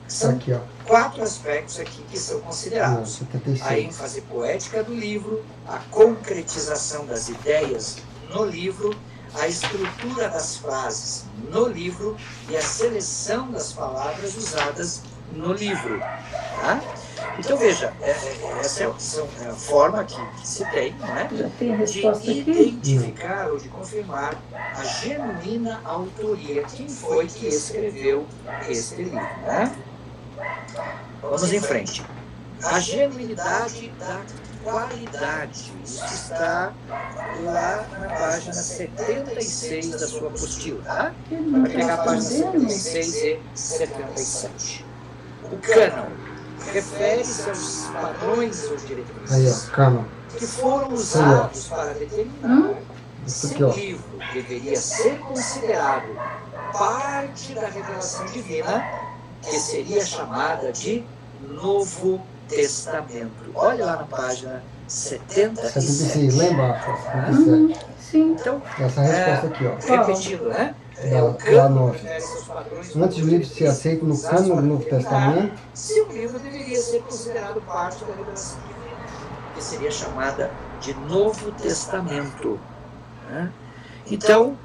São aqui, ó. 4 aspectos aqui que são considerados. 76. A ênfase poética do livro, a concretização das ideias no livro, a estrutura das frases no livro e a seleção das palavras usadas no livro. Tá? Então, veja, essa é a forma que se tem, né, Já tem a de resposta aqui? identificar ou de confirmar a genuína autoria. Quem foi que escreveu este livro? Né? Vamos em frente. A genuinidade da qualidade. Isso está lá na página 76 da sua apostila. Tá? Vai pegar a página 76 e 77. O cânon refere-se aos padrões ou diretrizes Aí, ó, cânon. que foram usados para determinar Isso se aqui, o ó. livro deveria ser considerado parte da revelação divina, que seria chamada de Novo Testamento. Olha lá na página 76. 76, lá embaixo, ó, 77. Sim. Então, Essa é a resposta aqui, ó. repetindo, né? Da cânon 9. refere-se aos padrões Antes do livro ser aceito no cânon do Novo Testamento, se o livro deveria ser considerado parte da revelação divina, que seria chamada de Novo Testamento. Né? Então,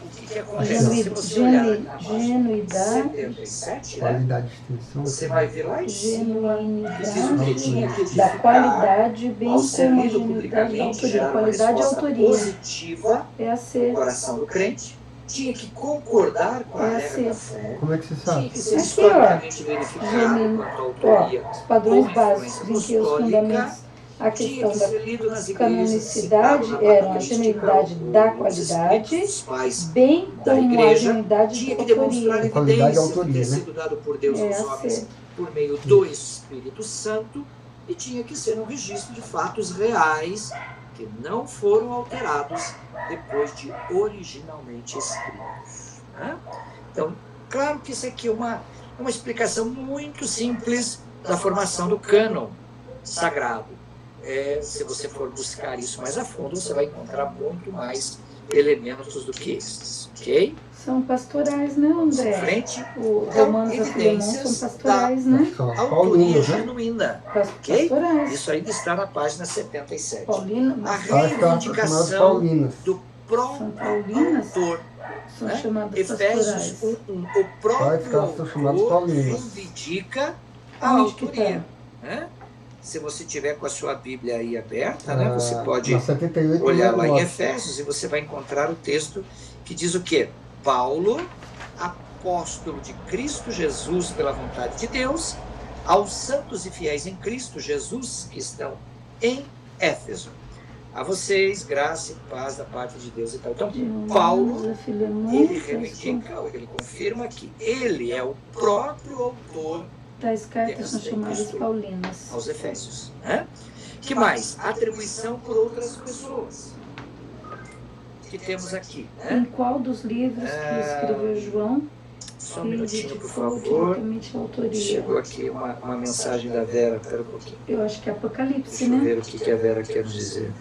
o que acontece? Se você olhar na página Genuidade, 77, né, qualidade de extensão. você vai ver lá em cima que diz o que tinha que da edificar qualidade, bem ao como ser a lido genuidade da publicamente, autoria. gerar uma Qualidade e resposta autoria. positiva É a no ser. coração do crente, tinha que concordar com a É regra da assim. fé, Como é que você tinha sabe? que ser Aqui, historicamente verificado Genuíno. quanto à autoria Ó, os padrões ou básicos influência em que os apostólica, fundamentos, a tinha questão que da ser lido nas igrejas, canonicidade citado na eram a patrística, genuidade da os qualidade, escritos dos pais bem da como a igreja, genuidade tinha da que demonstrar autoria. Qualidade e evidências autoria, de ter né? sido dado por Deus É aos a homens ser. por meio do Espírito Santo, e tinha que ser um registro de fatos reais que não foram alterados depois de originalmente escritos. Né? Então, claro que isso aqui é uma explicação muito simples da formação do cânon sagrado. Se você for buscar isso mais a fundo, você vai encontrar muito mais elementos do que estes, ok? São pastorais, né, Vamos em André? frente. O Então, Romanos e Filemão evidências são pastorais, né? São Autoria paulinos, né? genuína, ok? Pastorais. Isso ainda está na página 77. Paulina, A mas As cartas são chamadas reivindicação paulinas. do são próprio paulinas, autor. são né? chamadas Efésios pastorais. 1:1. O Quais próprio cartas são chamadas autor paulinas? reivindica a Onde que autoria. tá? Né? Se você tiver com a sua Bíblia aí aberta, né, você pode Na 78, olhar lá em 9. Efésios e você vai encontrar o texto que diz o quê? Paulo, apóstolo de Cristo Jesus pela vontade de Deus, aos santos e fiéis em Cristo Jesus que estão em Éfeso. A vocês, graça e paz da parte de Deus e tal. Então, Paulo, ele reivindica, ele confirma que ele é o próprio autor Tais cartas são desta chamadas epístola paulinas. aos Efésios. Né? Que mais? Atribuição por outras pessoas. Que temos aqui. Em Né? qual dos livros que escreveu João Só um ele minutinho, por dedicou favor. diretamente a autoria? Chegou aqui uma mensagem da Vera. Espera um pouquinho. Eu acho que é Apocalipse, Deixa eu né? ver o que a Vera quer nos dizer.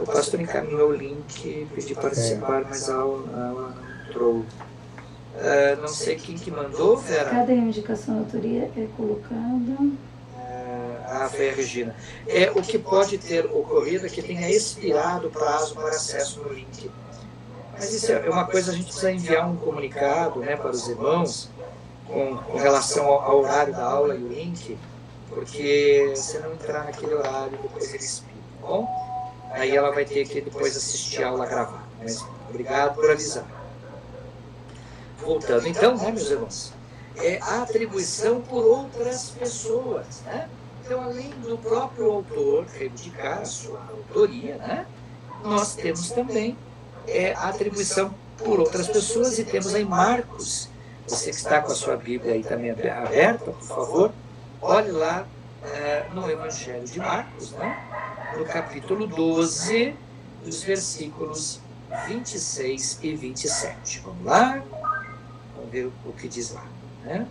O pastor encaminhou o link, pedi participar, mas a aula não entrou. Não sei quem que mandou, Vera. Cada reivindicação da autoria é colocada. Foi a Regina. O que pode ter ocorrido é que tenha expirado o prazo para acesso no link. Mas isso é uma coisa, a gente precisa enviar um comunicado, né, para os irmãos com relação ao horário da aula e o link, porque se não entrar naquele horário, depois ele expira, tá bom? aí ela vai ter que depois assistir a aula gravada. Mas obrigado por avisar. Voltando então, né, meus irmãos? É a atribuição por outras pessoas, né? Então, além do próprio autor reivindicar a sua autoria, né, nós temos também a atribuição por outras pessoas, e temos aí Marcos. Você que está com a sua Bíblia aí também aberta, por favor, olhe lá no Evangelho de Marcos, né, no capítulo 12, dos versículos 26 e 27. Vamos lá? Vamos ver o que diz lá, né?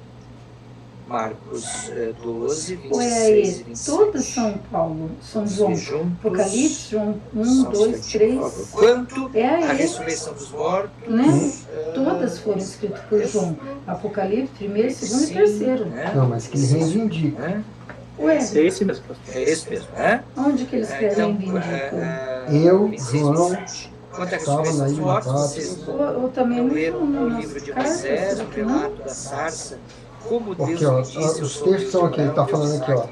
Marcos 12, 26 e 27. Todas são Paulo, são João. Apocalipse, João 1, 2, 3. Quanto a ressurreição dos mortos, né? Todas foram escritas por João. Apocalipse, primeiro, segundo e terceiro. Não, mas que ele reivindica. Ué, É esse mesmo, pastor. É esse mesmo, né? onde que eles querem reivindicam? Eu, João, Quanto à estava ressurreição na dos ilha mortos, da vocês Ou também não não leram no o nosso livro de cartas, Moisés, o não? relato da sarça, como Deus Porque, ó, me disse, eu os sou textos são aqui, ele está falando aqui, ó.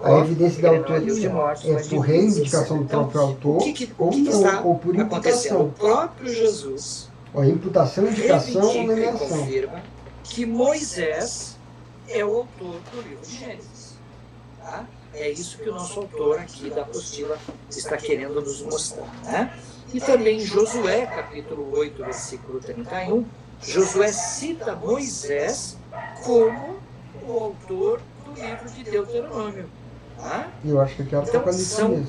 A evidência da autoria é por reivindicação do próprio autor ou por imputação. O próprio Jesus Ó, imputação, indicação ou reivindica e nomeação. confirma que Moisés é o autor do livro de Gênesis. Tá? É isso que o nosso autor aqui da apostila está querendo nos mostrar. Né? E também em Josué, capítulo 8, versículo 31, Josué cita Moisés como o autor do livro de Deuteronômio. Tá? Eu acho que aqui é Então, Apocalipse são mesmo.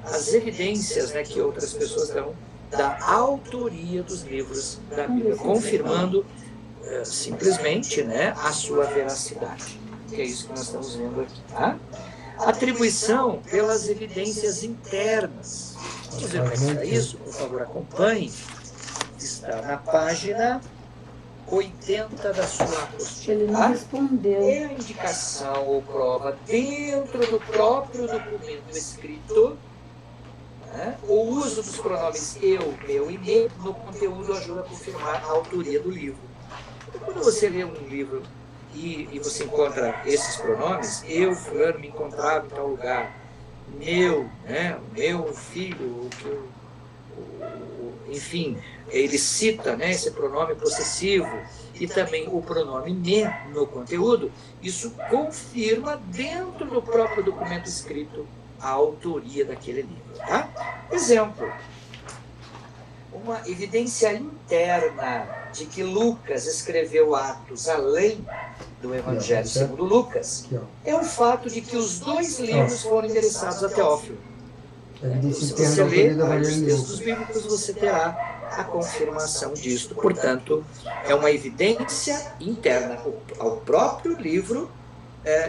as evidências, né, que outras pessoas dão da autoria dos livros da Bíblia, confirmando simplesmente, né, a sua veracidade. Que é isso que nós estamos vendo aqui. Tá? Atribuição pelas evidências internas. Vamos ver como é isso? Por favor, acompanhe. Está na página 80 da sua apostila. Ele não respondeu. É a indicação ou prova dentro do próprio documento escrito, né? O uso dos pronomes eu, meu e me no conteúdo ajuda a confirmar a autoria do livro. Então, quando você lê um livro e você encontra esses pronomes, eu, fulano, me encontrava em tal lugar, meu, né? Meu filho, enfim, ele cita, né, esse pronome possessivo e também o pronome me no conteúdo, isso confirma dentro do próprio documento escrito a autoria daquele livro. Tá? Exemplo, uma evidência interna de que Lucas escreveu Atos além do Evangelho segundo Lucas é o fato de que os dois livros foram endereçados a Teófilo. Se você ler os textos bíblicos, você terá a confirmação disto. Portanto, é uma evidência interna. O próprio livro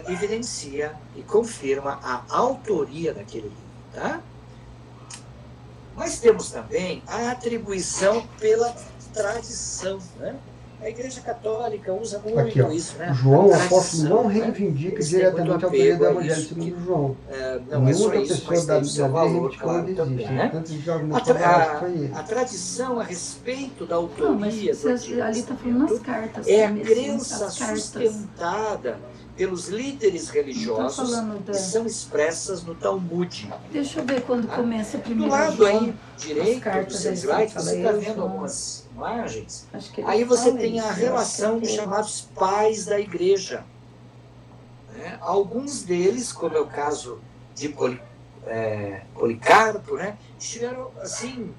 evidencia e confirma a autoria daquele livro. Tá? Mas temos também a atribuição pela tradição. Né? A Igreja Católica usa muito Aqui, ó, isso. Né? João, o apóstolo, não reivindica diretamente a autoria do Evangelho segundo João. Não é só Nenhuma isso, pessoa mas da tem o seu Bíblia valor, reivindicou claro, onde também. existe. Né? Tanto de jovem no Congresso foi ele. A tradição a respeito da Não, mas autoria você, ali está falando nas cartas. é a também, crença as cartas. sustentada pelos líderes religiosos que são expressas no Talmud. Deixa eu ver quando começa a Do primeira lado João, aí direito do cartas seu aí, slide, fala você está eu, vendo João. algumas imagens. Acho que ele Aí você fala tem isso, a eu acho que relação é dos por- chamados pais da igreja. Né? Alguns deles, como é o caso de Policarpo, né? Estiveram assim,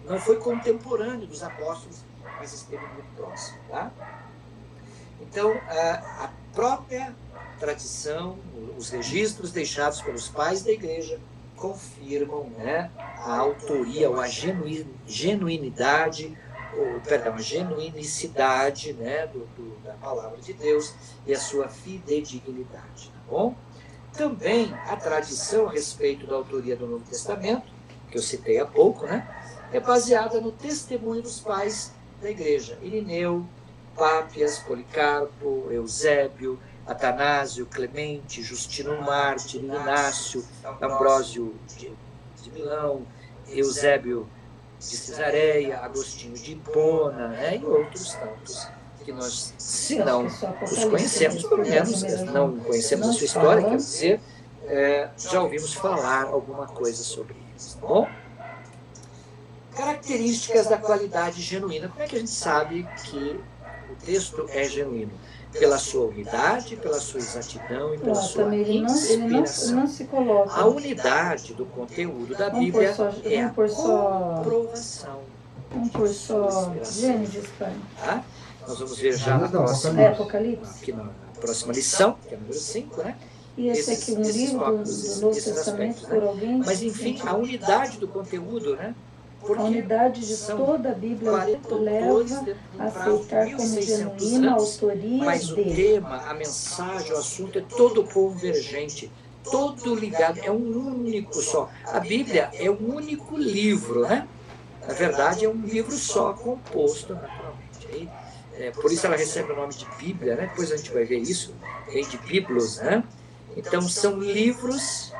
não foi contemporâneo dos apóstolos, mas esteve muito próximo. Tá? Então, a própria tradição, os registros deixados pelos pais da igreja confirmam, né, a autoria ou a genuinidade, a genuinicidade, né, da palavra de Deus e a sua fidedignidade. Tá bom? Também a tradição a respeito da autoria do Novo Testamento, que eu citei há pouco, né, é baseada no testemunho dos pais da igreja. Irineu, Pápias, Policarpo, Eusébio, Atanásio, Clemente, Justino Mártir, Inácio, Ambrósio de Milão, Eusébio de Cesareia, Agostinho de Hipona, né, e outros tantos que nós, se não os conhecemos, pelo menos não conhecemos a sua história, quer dizer, já ouvimos falar alguma coisa sobre eles. tá bom? Características da qualidade genuína. Como é que a gente sabe que o texto é genuíno? Pela sua unidade, pela sua exatidão e pela sua inspiração. Não se coloca. A unidade do conteúdo da Bíblia é a comprovação. Vamos por só Gênesis, pai. Tá? Nós vamos ver já na próxima, aqui na próxima lição, que é a número 5, né? E esse aqui é um livro do Novo Testamento por alguém. Mas, enfim, a unidade do conteúdo, né? Porque a unidade de toda a Bíblia leva a aceitar como genuína a autoria mas o tema, a mensagem, o assunto é todo convergente, todo ligado, é um único só. A Bíblia é um único livro, né? Na verdade, é um livro só, composto naturalmente. Por isso ela recebe o nome de Bíblia, né? Depois a gente vai ver isso, vem de Biblos, né? Então, são livros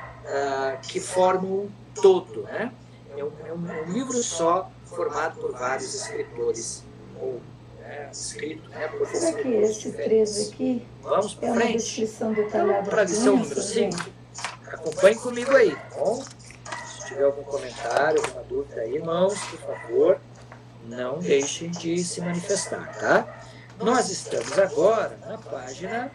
que formam um todo, né? É um livro só, formado por vários escritores, ou escrito, né? Por será que esse 13 aqui vamos é uma descrição detalhada para a lição número 5? Acompanhe comigo aí, tá bom? Se tiver algum comentário, alguma dúvida aí, irmãos, por favor, não deixem de se manifestar, tá? Nós estamos agora na página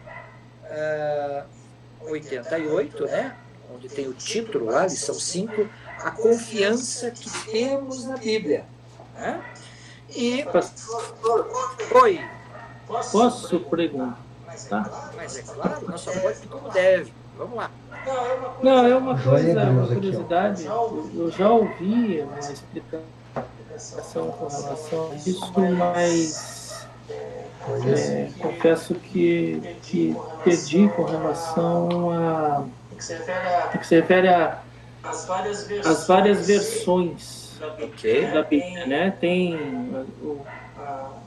88, né? Onde tem o título lá, lição 5, a confiança que temos na Bíblia. Né? E... Oi. Posso perguntar? Mas é claro, nós só pode como deve. Vamos lá. Não, é uma coisa, uma curiosidade. Eu já ouvi uma explicação com relação a isso, mas confesso que perdi com relação a... que se refere às várias versões da Bíblia, né? Tem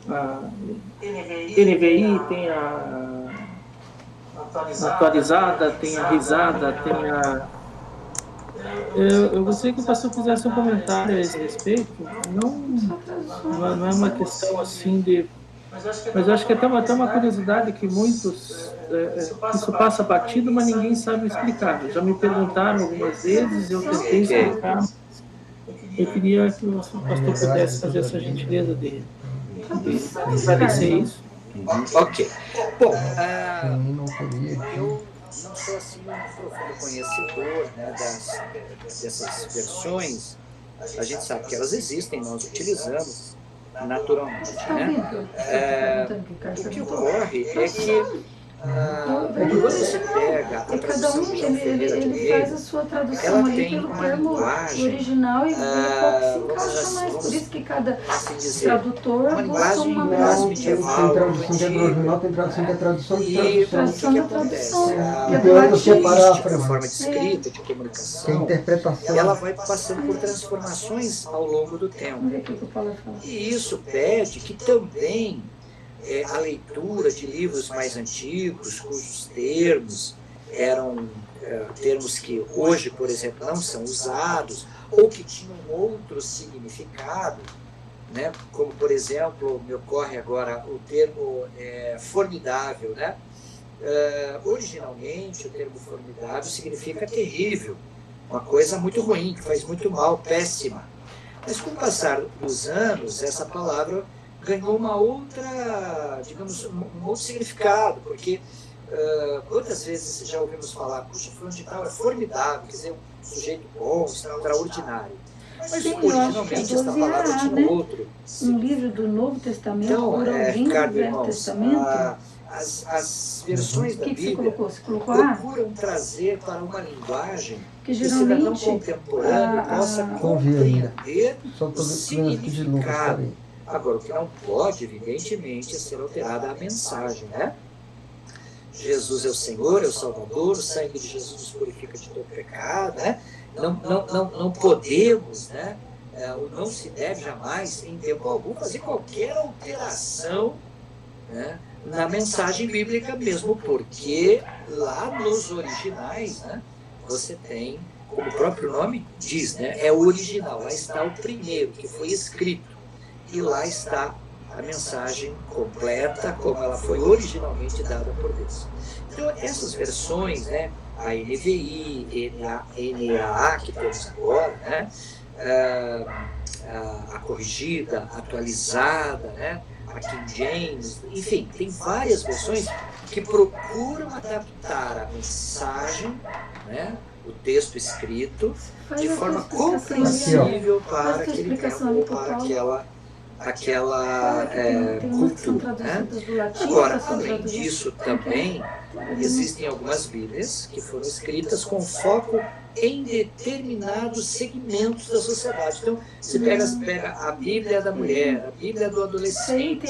a NVI, tem a atualizada, tem a risada, tem a... Eu gostaria que o pastor fizesse um comentário a esse respeito. Não é uma questão assim de... Mas eu acho que é até uma curiosidade que muitos... isso passa batido, mas ninguém sabe explicar. Já me perguntaram algumas vezes, eu tentei explicar. Eu queria que o pastor pudesse fazer essa gentileza de esclarecer isso. Ok. Bom, eu não sou assim um profundo conhecedor, né, dessas versões. A gente sabe que elas existem, nós utilizamos naturalmente, né? O que ocorre é que quando você pega a tradução ele faz a sua tradução ali pelo termo original e qual que se encaixa mais. Por isso que cada tradutor botou uma medieval. Tem tradução que é do original, tem tradução que é tradução de tradução da tradução. Que é do latim, forma de escrita, de comunicação. Tem interpretação. Ela vai passando por transformações ao longo do tempo. Vamos ver o que o Paulo fala. E isso pede que também a leitura de livros mais antigos, cujos termos eram termos que hoje, por exemplo, não são usados, ou que tinham outro significado, né? Como, por exemplo, me ocorre agora o termo formidável. Né? Originalmente, o termo formidável significa terrível, uma coisa muito ruim, que faz muito mal, péssima. Mas com o passar dos anos, essa palavra ganhou uma outra, digamos, um outro significado, porque quantas vezes já ouvimos falar, puxa, fulano de tal é formidável, quer dizer, um sujeito bom, extraordinário. Mas originalmente essa palavra tinha outro. Um livro do Novo Testamento, então, por alguém do Velho irmãos, Testamento. As versões da Bíblia Você colocou procuram trazer para uma linguagem que o cidadão geralmente contemporâneo possa compreender o significado. Agora, o que não pode, evidentemente, é ser alterada a mensagem, né? Jesus é o Senhor, é o Salvador, o sangue de Jesus nos purifica de todo pecado, né? Não podemos, né? Ou não se deve jamais, em tempo algum, fazer qualquer alteração, né, na mensagem bíblica mesmo, porque lá nos originais, né, você tem, como o próprio nome diz, né, é o original, lá está o primeiro que foi escrito. E lá está a mensagem completa como ela foi originalmente dada por Deus. Então, essas versões, né, a NVI, NAA que temos agora, né, a corrigida, atualizada, né, a King James, enfim, tem várias versões que procuram adaptar a mensagem, né, o texto escrito, de forma compreensível para aquele tempo ou para aquela cultura. Né? Agora, além disso, também existem algumas Bíblias que foram escritas com foco em determinados segmentos da sociedade. Então, você pega a Bíblia da mulher, a Bíblia do adolescente,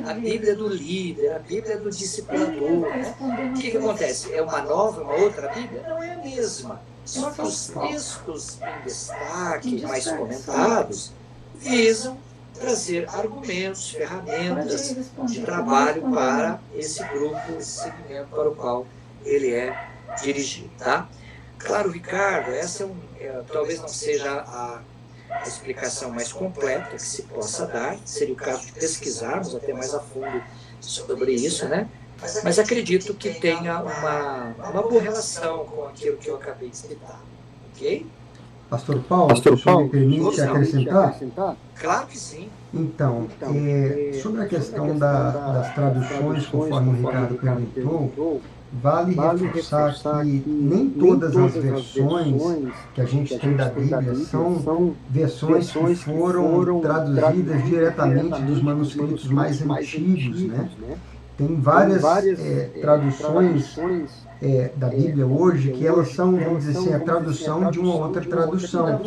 a Bíblia do líder, a Bíblia do discipulador. Né? O que acontece? É uma nova, uma outra Bíblia? Não é a mesma. Só que os textos em destaque, mais comentados, visam trazer argumentos, ferramentas de trabalho para esse grupo, esse segmento para o qual ele é dirigido. Tá? Claro, Ricardo, essa talvez não seja a explicação mais completa que se possa dar, seria o caso de pesquisarmos até mais a fundo sobre isso, né? Mas acredito que tenha uma boa relação com aquilo que eu acabei de citar, ok? Pastor Paulo, o senhor me permite acrescentar? Claro que sim. Então, sobre a questão das traduções, conforme o Ricardo perguntou, vale reforçar que nem todas as versões que a gente tem da Bíblia são versões que foram traduzidas diretamente dos manuscritos mais antigos, né? Tem várias traduções da Bíblia hoje que elas são, vamos dizer assim, a tradução de uma outra tradução.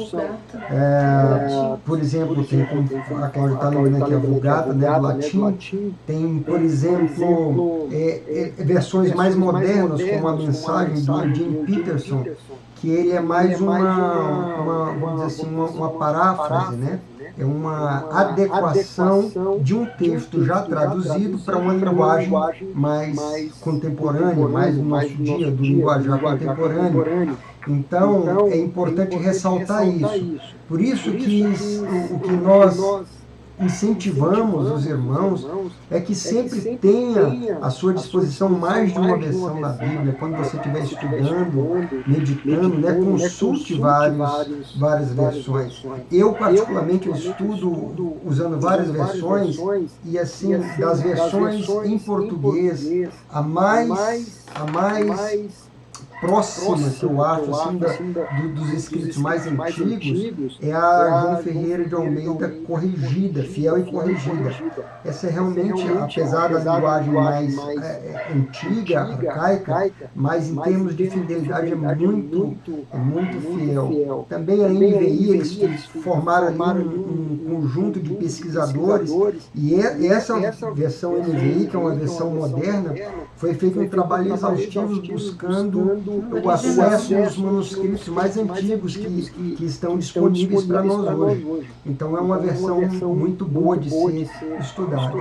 Por exemplo, tem, como a Cláudia está lembrando aqui, a Vulgata, né, do latim. Tem, por exemplo, versões mais modernas, como a mensagem do Eugene Peterson, que ele é mais vamos dizer assim, uma paráfrase, né? É uma adequação de um texto já traduzido para uma linguagem mais contemporânea, mais no nosso dia, do linguajar contemporâneo. Então, é importante ressaltar isso. Por isso que o que nós incentivamos os irmãos é que sempre tenha à sua disposição mais de uma versão da Bíblia. Quando você estiver estudando, meditando, né, consulte várias versões. Eu, particularmente, eu estudo usando várias versões e, assim, das versões em português, a mais próxima, que eu acho, assim, dos escritos mais antigos, é a João Ferreira de Almeida corrigida, fiel e corrigida. Essa é realmente, apesar da linguagem mais antiga, arcaica, mas em termos de fidelidade é muito fiel. Também a NVI, eles formaram ali um conjunto de pesquisadores, e essa versão NVI, que é uma versão moderna, foi feito um trabalho exaustivo buscando o acesso aos manuscritos mais antigos que estão disponíveis para nós hoje. Então é uma versão muito boa de ser estudada.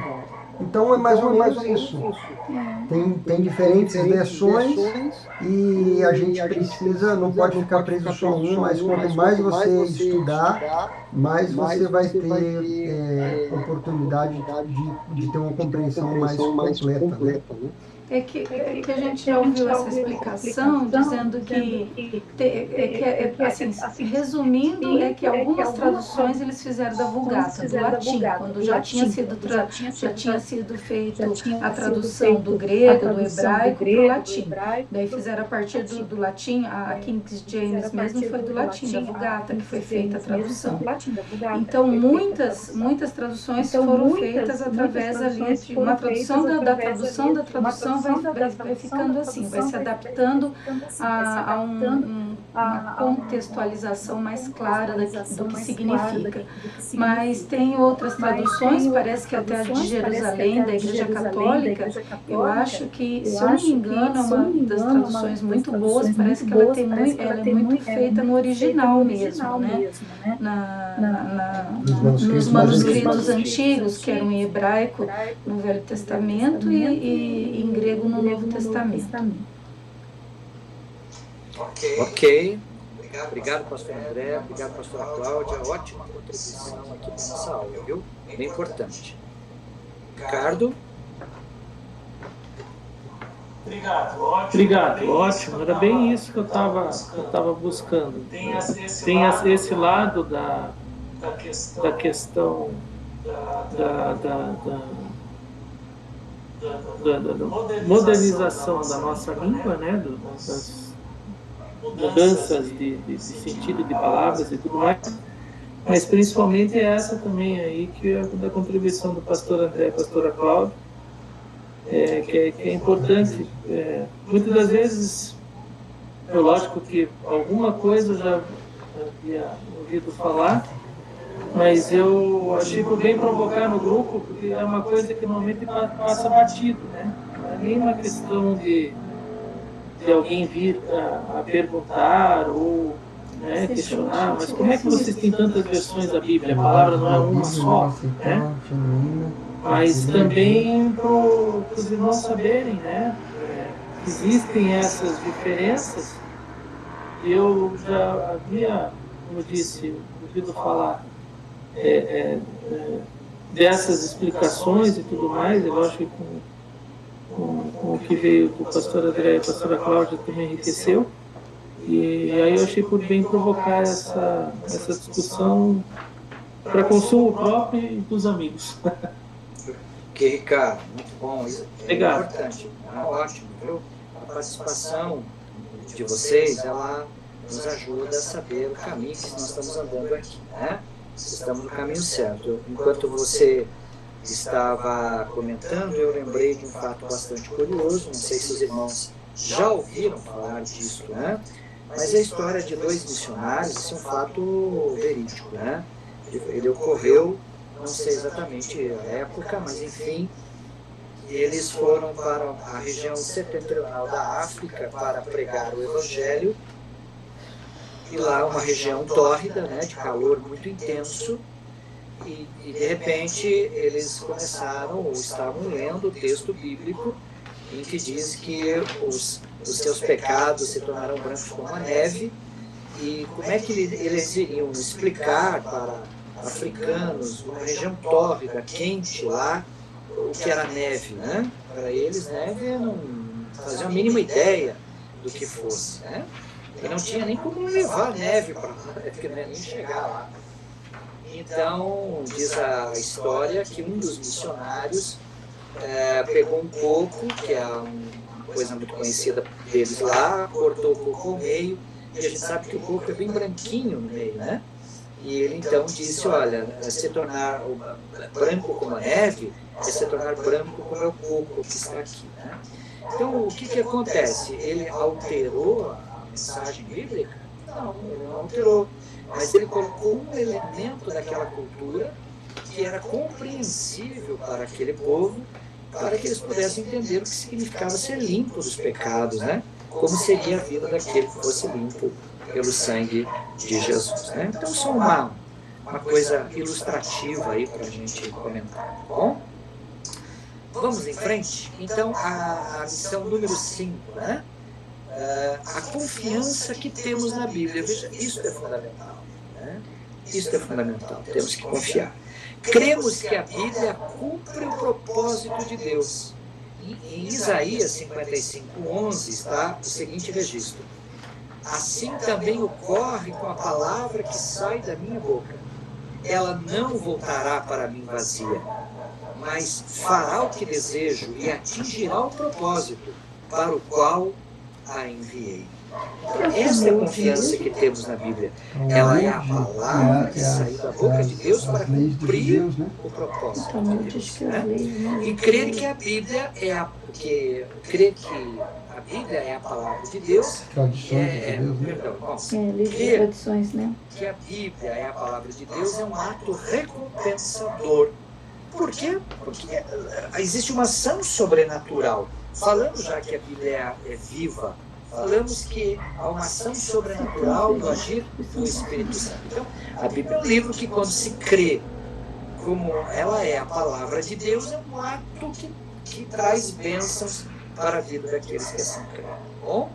Então é mais ou menos isso. Tem diferentes versões e a gente não pode ficar preso só em uma, mas quanto mais você estudar, mais você vai ter oportunidade de ter uma compreensão mais completa. Né? É que a gente já ouviu essa explicação dizendo que assim, resumindo, é que algumas traduções eles fizeram da Vulgata, do latim, quando já tinha sido feita a tradução do grego, do hebraico para o latim. Daí fizeram a partir do latim, a King James mesmo foi do latim, da Vulgata, que foi feita a tradução. Então muitas traduções foram feitas através ali de uma tradução da tradução vai ficando assim, vai se adaptando a uma contextualização mais clara do que significa. Mas tem outras traduções, parece que até a de Jerusalém, da Igreja Católica, eu acho que, se eu não me engano, é uma das traduções muito boas, parece que ela é muito feita no original mesmo, né? Nos manuscritos antigos, que eram em hebraico no Velho Testamento e em grego no Novo Testamento. Ok. Obrigado, pastor André. Obrigado, pastora Cláudia. Ótima contribuição aqui para nossa aula, viu? Bem importante. Ricardo? Obrigado, ótimo. Era bem isso que eu estava buscando. Tem esse lado da questão da modernização da nossa língua, né? Das mudanças de sentido de palavras e tudo mais. Mas principalmente é essa também aí, que é da contribuição do pastor André e da pastora Cláudia, que é importante. Muitas das vezes, é lógico que alguma coisa eu já havia ouvido falar, mas eu achei por bem provocar no grupo, porque é uma coisa que normalmente passa batido, né? Não é nem uma questão de alguém vir a perguntar ou, né, questionar, mas como é que vocês têm tantas versões da Bíblia? A palavra não é uma só, né? Mas também para os irmãos saberem, né? Que existem essas diferenças. Eu já havia, como eu disse, ouvido falar dessas explicações e tudo mais. Eu acho que com o que veio do pastor André e a pastora Cláudia também enriqueceu. E aí eu achei por bem provocar essa discussão para consumo próprio e dos amigos. Ok, Ricardo, muito bom. Isso é Obrigado. importante, ótimo, viu? A participação de vocês, ela nos ajuda a saber o caminho que nós estamos andando aqui, né? Se estamos no caminho certo. Enquanto você estava comentando, eu lembrei de um fato bastante curioso, não sei se os irmãos já ouviram falar disso, né? Mas a história de 2 missionários, isso é um fato verídico, né? Ele ocorreu, não sei exatamente a época, mas enfim, eles foram para a região setentrional da África para pregar o Evangelho, e lá uma região tórrida, né, de calor muito intenso, e de repente eles começaram, ou estavam lendo o texto bíblico, em que diz que os seus pecados se tornaram brancos como a neve, e como é que eles iriam explicar para africanos, numa região tórrida, quente lá, o que era neve, né? Para eles, neve não faziam a mínima ideia do que fosse, né? E não tinha nem como levar neve para lá, porque não ia nem chegar lá. Então, diz a história que um dos missionários pegou um coco, que é uma coisa muito conhecida deles lá, cortou o coco ao meio, e a gente sabe que o coco é bem branquinho no meio, né? E ele então disse, olha, se tornar branco como a neve, é se tornar branco como é o coco que está aqui, né? Então, o que acontece? Ele alterou a mensagem bíblica? Não, ele não alterou. Mas ele colocou um elemento daquela cultura que era compreensível para aquele povo, para que eles pudessem entender o que significava ser limpo dos pecados, né? Como seria a vida daquele que fosse limpo pelo sangue de Jesus, né? Então, só uma coisa ilustrativa aí para a gente comentar, tá bom? Vamos em frente? Então, a lição número 5, né? A confiança que temos na Bíblia. Veja, isso é fundamental, né? Isso é fundamental, temos que confiar. Cremos que a Bíblia cumpre o propósito de Deus. Em Isaías 55:11 está o seguinte registro: assim também ocorre com a palavra que sai da minha boca. Ela não voltará para mim vazia, mas fará o que desejo e atingirá o propósito para o qual a enviei. Essa é a confiança que temos na Bíblia. Ela é a palavra que saiu da boca de Deus para cumprir o propósito de Deus, né? E crer que a Bíblia é a Bíblia é a palavra de Deus. Livro de tradições, né? Que a Bíblia é a palavra de Deus é um ato recompensador. Por quê? Porque existe uma ação sobrenatural. Falando já que a Bíblia é viva, falamos que há uma ação sobrenatural no agir do Espírito Santo. Então, a Bíblia é um livro que, quando se crê como ela é a palavra de Deus, é um ato que traz bênçãos para a vida daqueles que assim creem. Bom,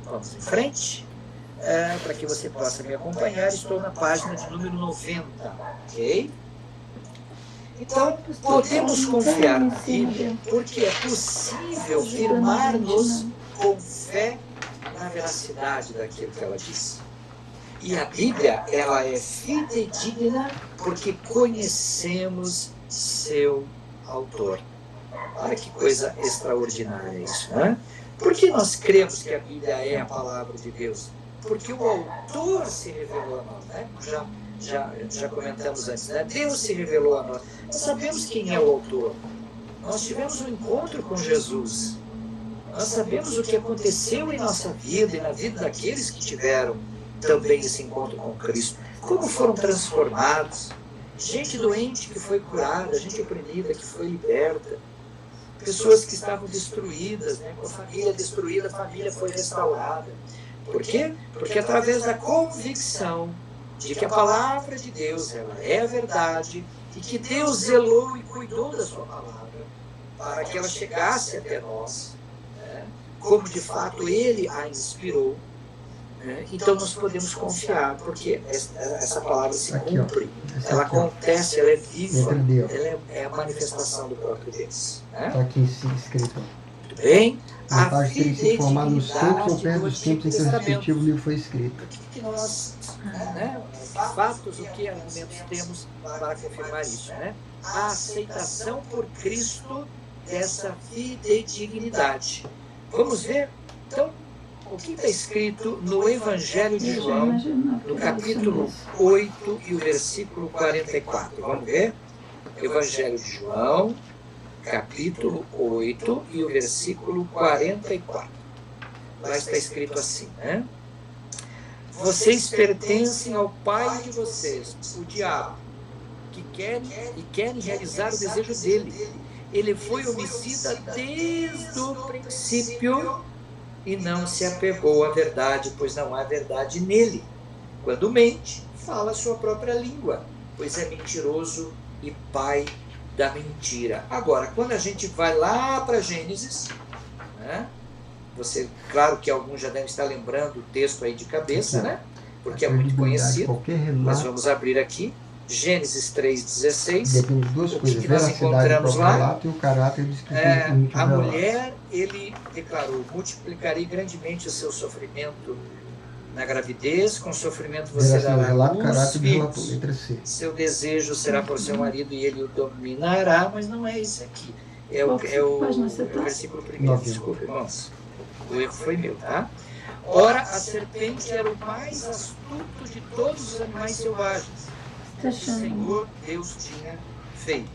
vamos em frente. Para que você possa me acompanhar, estou na página de número 90, ok? Então, podemos confiar na Bíblia porque é possível firmar-nos com fé na veracidade daquilo que ela diz. E a Bíblia, ela é fidedigna porque conhecemos seu autor. Olha que coisa extraordinária isso, né? Por que nós cremos que a Bíblia é a palavra de Deus? Porque o autor se revelou a nós, né? Já comentamos antes, né? Deus se revelou a nós. Nós sabemos quem é o autor. Nós tivemos um encontro com Jesus. Nós sabemos o que aconteceu em nossa vida e na vida daqueles que tiveram também esse encontro com Cristo. Como foram transformados. Gente doente que foi curada, gente oprimida que foi liberta. Pessoas que estavam destruídas, né? Com a família destruída, a família foi restaurada. Por quê? Porque através da convicção de que a palavra de Deus ela é a verdade e que Deus zelou e cuidou da sua palavra para que ela chegasse até nós, né? Como de fato Ele a inspirou, né? Então nós podemos confiar, porque essa palavra se cumpre, ela acontece, ela é viva, ela é a manifestação do próprio Deus. Está aqui escrito. Muito bem. A parte teria se formado nos tempos ou perto dos tempos em que o respectivo livro foi escrito. O que nós, né, fatos, o que argumentos temos para confirmar isso, né? A aceitação por Cristo dessa fidedignidade. Vamos ver, então, o que está escrito no Evangelho de João, no capítulo 8 e o versículo 44. Vamos ver? Evangelho de João, capítulo 8 e o versículo 44. Lá está escrito assim, né? Vocês pertencem ao pai de vocês, o diabo, que querem realizar o desejo dele. Ele foi homicida desde o princípio e não se apegou à verdade, pois não há verdade nele. Quando mente, fala a sua própria língua, pois é mentiroso e pai da mentira. Agora, quando a gente vai lá para Gênesis, né? Claro que alguns já devem estar lembrando o texto aí de cabeça, né? Porque é muito conhecido, mas vamos abrir aqui, Gênesis 3,16. Depende de duas coisas, que nós encontramos lá, relato e o caráter do escritor. A mulher, ele declarou, multiplicarei grandemente o seu sofrimento na gravidez, com sofrimento você dará alguns filhos, seu desejo será por seu marido e ele o dominará, mas não é isso aqui. É o versículo 1, desculpa, irmãos. O erro foi meu, tá? Ora, a serpente era o mais astuto de todos os animais selvagens que o Senhor Deus tinha feito.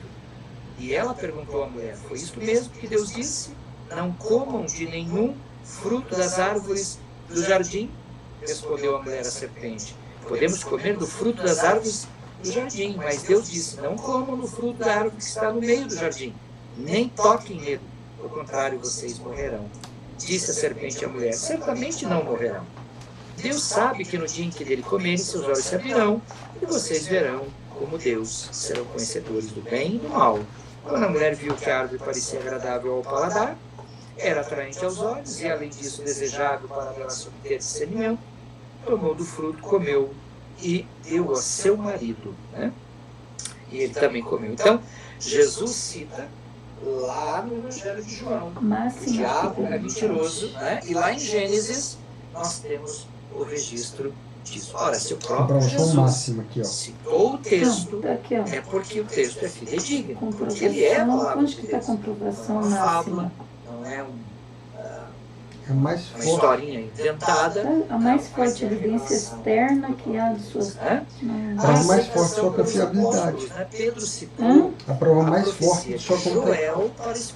E ela perguntou à mulher, foi isto mesmo que Deus disse? Não comam de nenhum fruto das árvores do jardim? Respondeu a mulher à serpente. Podemos comer do fruto das árvores do jardim, mas Deus disse, não comam do fruto da árvore que está no meio do jardim, nem toquem nele, ao contrário, vocês morrerão. Disse a serpente à mulher, certamente não morrerão. Deus sabe que no dia em que dele comerem, seus olhos se abrirão, e vocês verão como Deus, serão conhecedores do bem e do mal. Quando a mulher viu que a árvore parecia agradável ao paladar, era atraente aos olhos, e além disso desejável para ela obter discernimento, tomou do fruto, comeu e deu a seu marido, né? E ele também comeu. Então, Jesus cita lá no Evangelho de João, o diabo é mentiroso, né? E lá em Gênesis nós temos o registro disso. Ora, se o próprio Jesus citou o texto, é porque o texto é fidedigno, porque ele é a palavra de Deus. Não é uma fábula, não é uma historinha inventada. A mais forte evidência externa que há de suas... A prova mais forte de sua confiabilidade. Pedro citou a prova mais forte de sua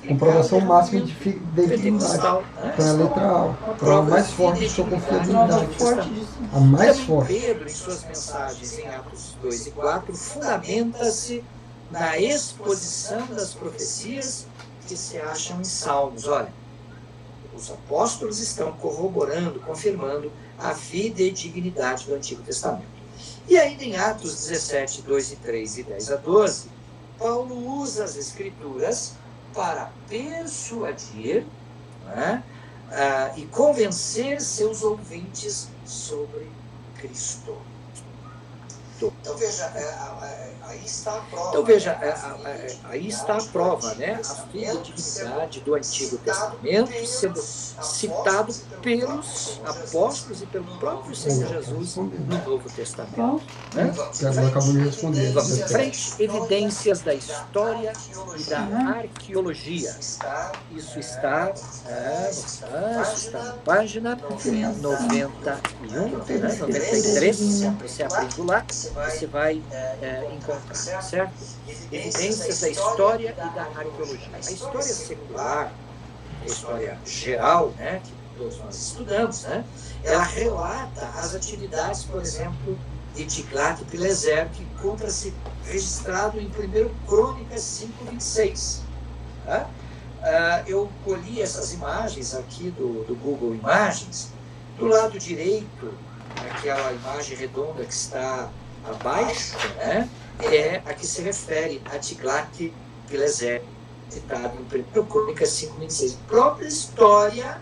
comprovação máxima de fidelidade. Então é a letra A. A prova mais forte de sua confiabilidade. A mais forte. Pedro, em suas mensagens em Atos 2 e 4, fundamenta-se na exposição das profecias que se acham em Salmos. Olha, os apóstolos estão corroborando, confirmando a fidedignidade do Antigo Testamento. E ainda em Atos 17, 2 e 3 e 10 a 12, Paulo usa as Escrituras para persuadir, né, e convencer seus ouvintes sobre Cristo. Então veja, Então veja, aí está a prova, né? A fidedignidade do Antigo Testamento sendo citado pelos apóstolos e pelo próprio Senhor Jesus no Novo Testamento. Né? Agora acabou de responder. Vamos em frente. Evidências da história e da arqueologia. Isso está na página 91, né? 93. Se você abrindo lá, você vai encontrar, certo? Evidências da história e da arqueologia. A história secular, a história geral, né, que todos nós estudamos, né, ela relata as atividades, por exemplo, de Tiglat-Pileser, que encontra-se registrado em 1 Crônicas 5:26. Tá? Eu colhi essas imagens aqui do Google Imagens. Do lado direito, aquela imagem redonda que está abaixo, né, é a que se refere a Tiglat-Pileser, citado em 1 Crônicas 5:26. A própria história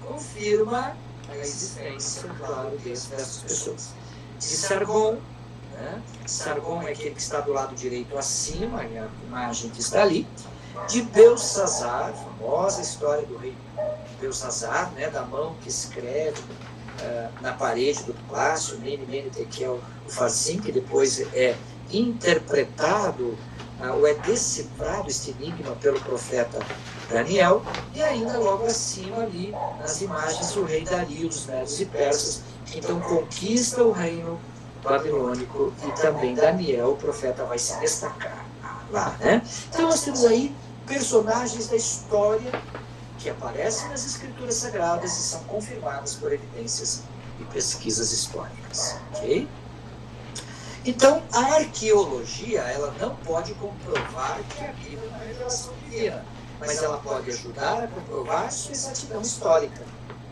confirma a existência, claro, dessas pessoas. De Sargon, né? Sargon é aquele que está do lado direito acima, é a imagem que está ali. De Belsazar, famosa história do rei Belsazar, né? Da mão que escreve na parede do palácio, Mene, Mene, Tekel, Ufarsin, que depois é interpretado, ou é decifrado este enigma pelo profeta Daniel, e ainda logo acima ali, nas imagens, o rei Dario, dos Medos e Persas, que então conquista o reino babilônico, e também Daniel, o profeta, vai se destacar lá, né? Então nós temos aí personagens da história que aparecem nas escrituras sagradas e são confirmadas por evidências e pesquisas históricas, ok? Então, a arqueologia, ela não pode comprovar que a Bíblia é uma revelação divina, mas ela pode ajudar a comprovar sua exatidão histórica.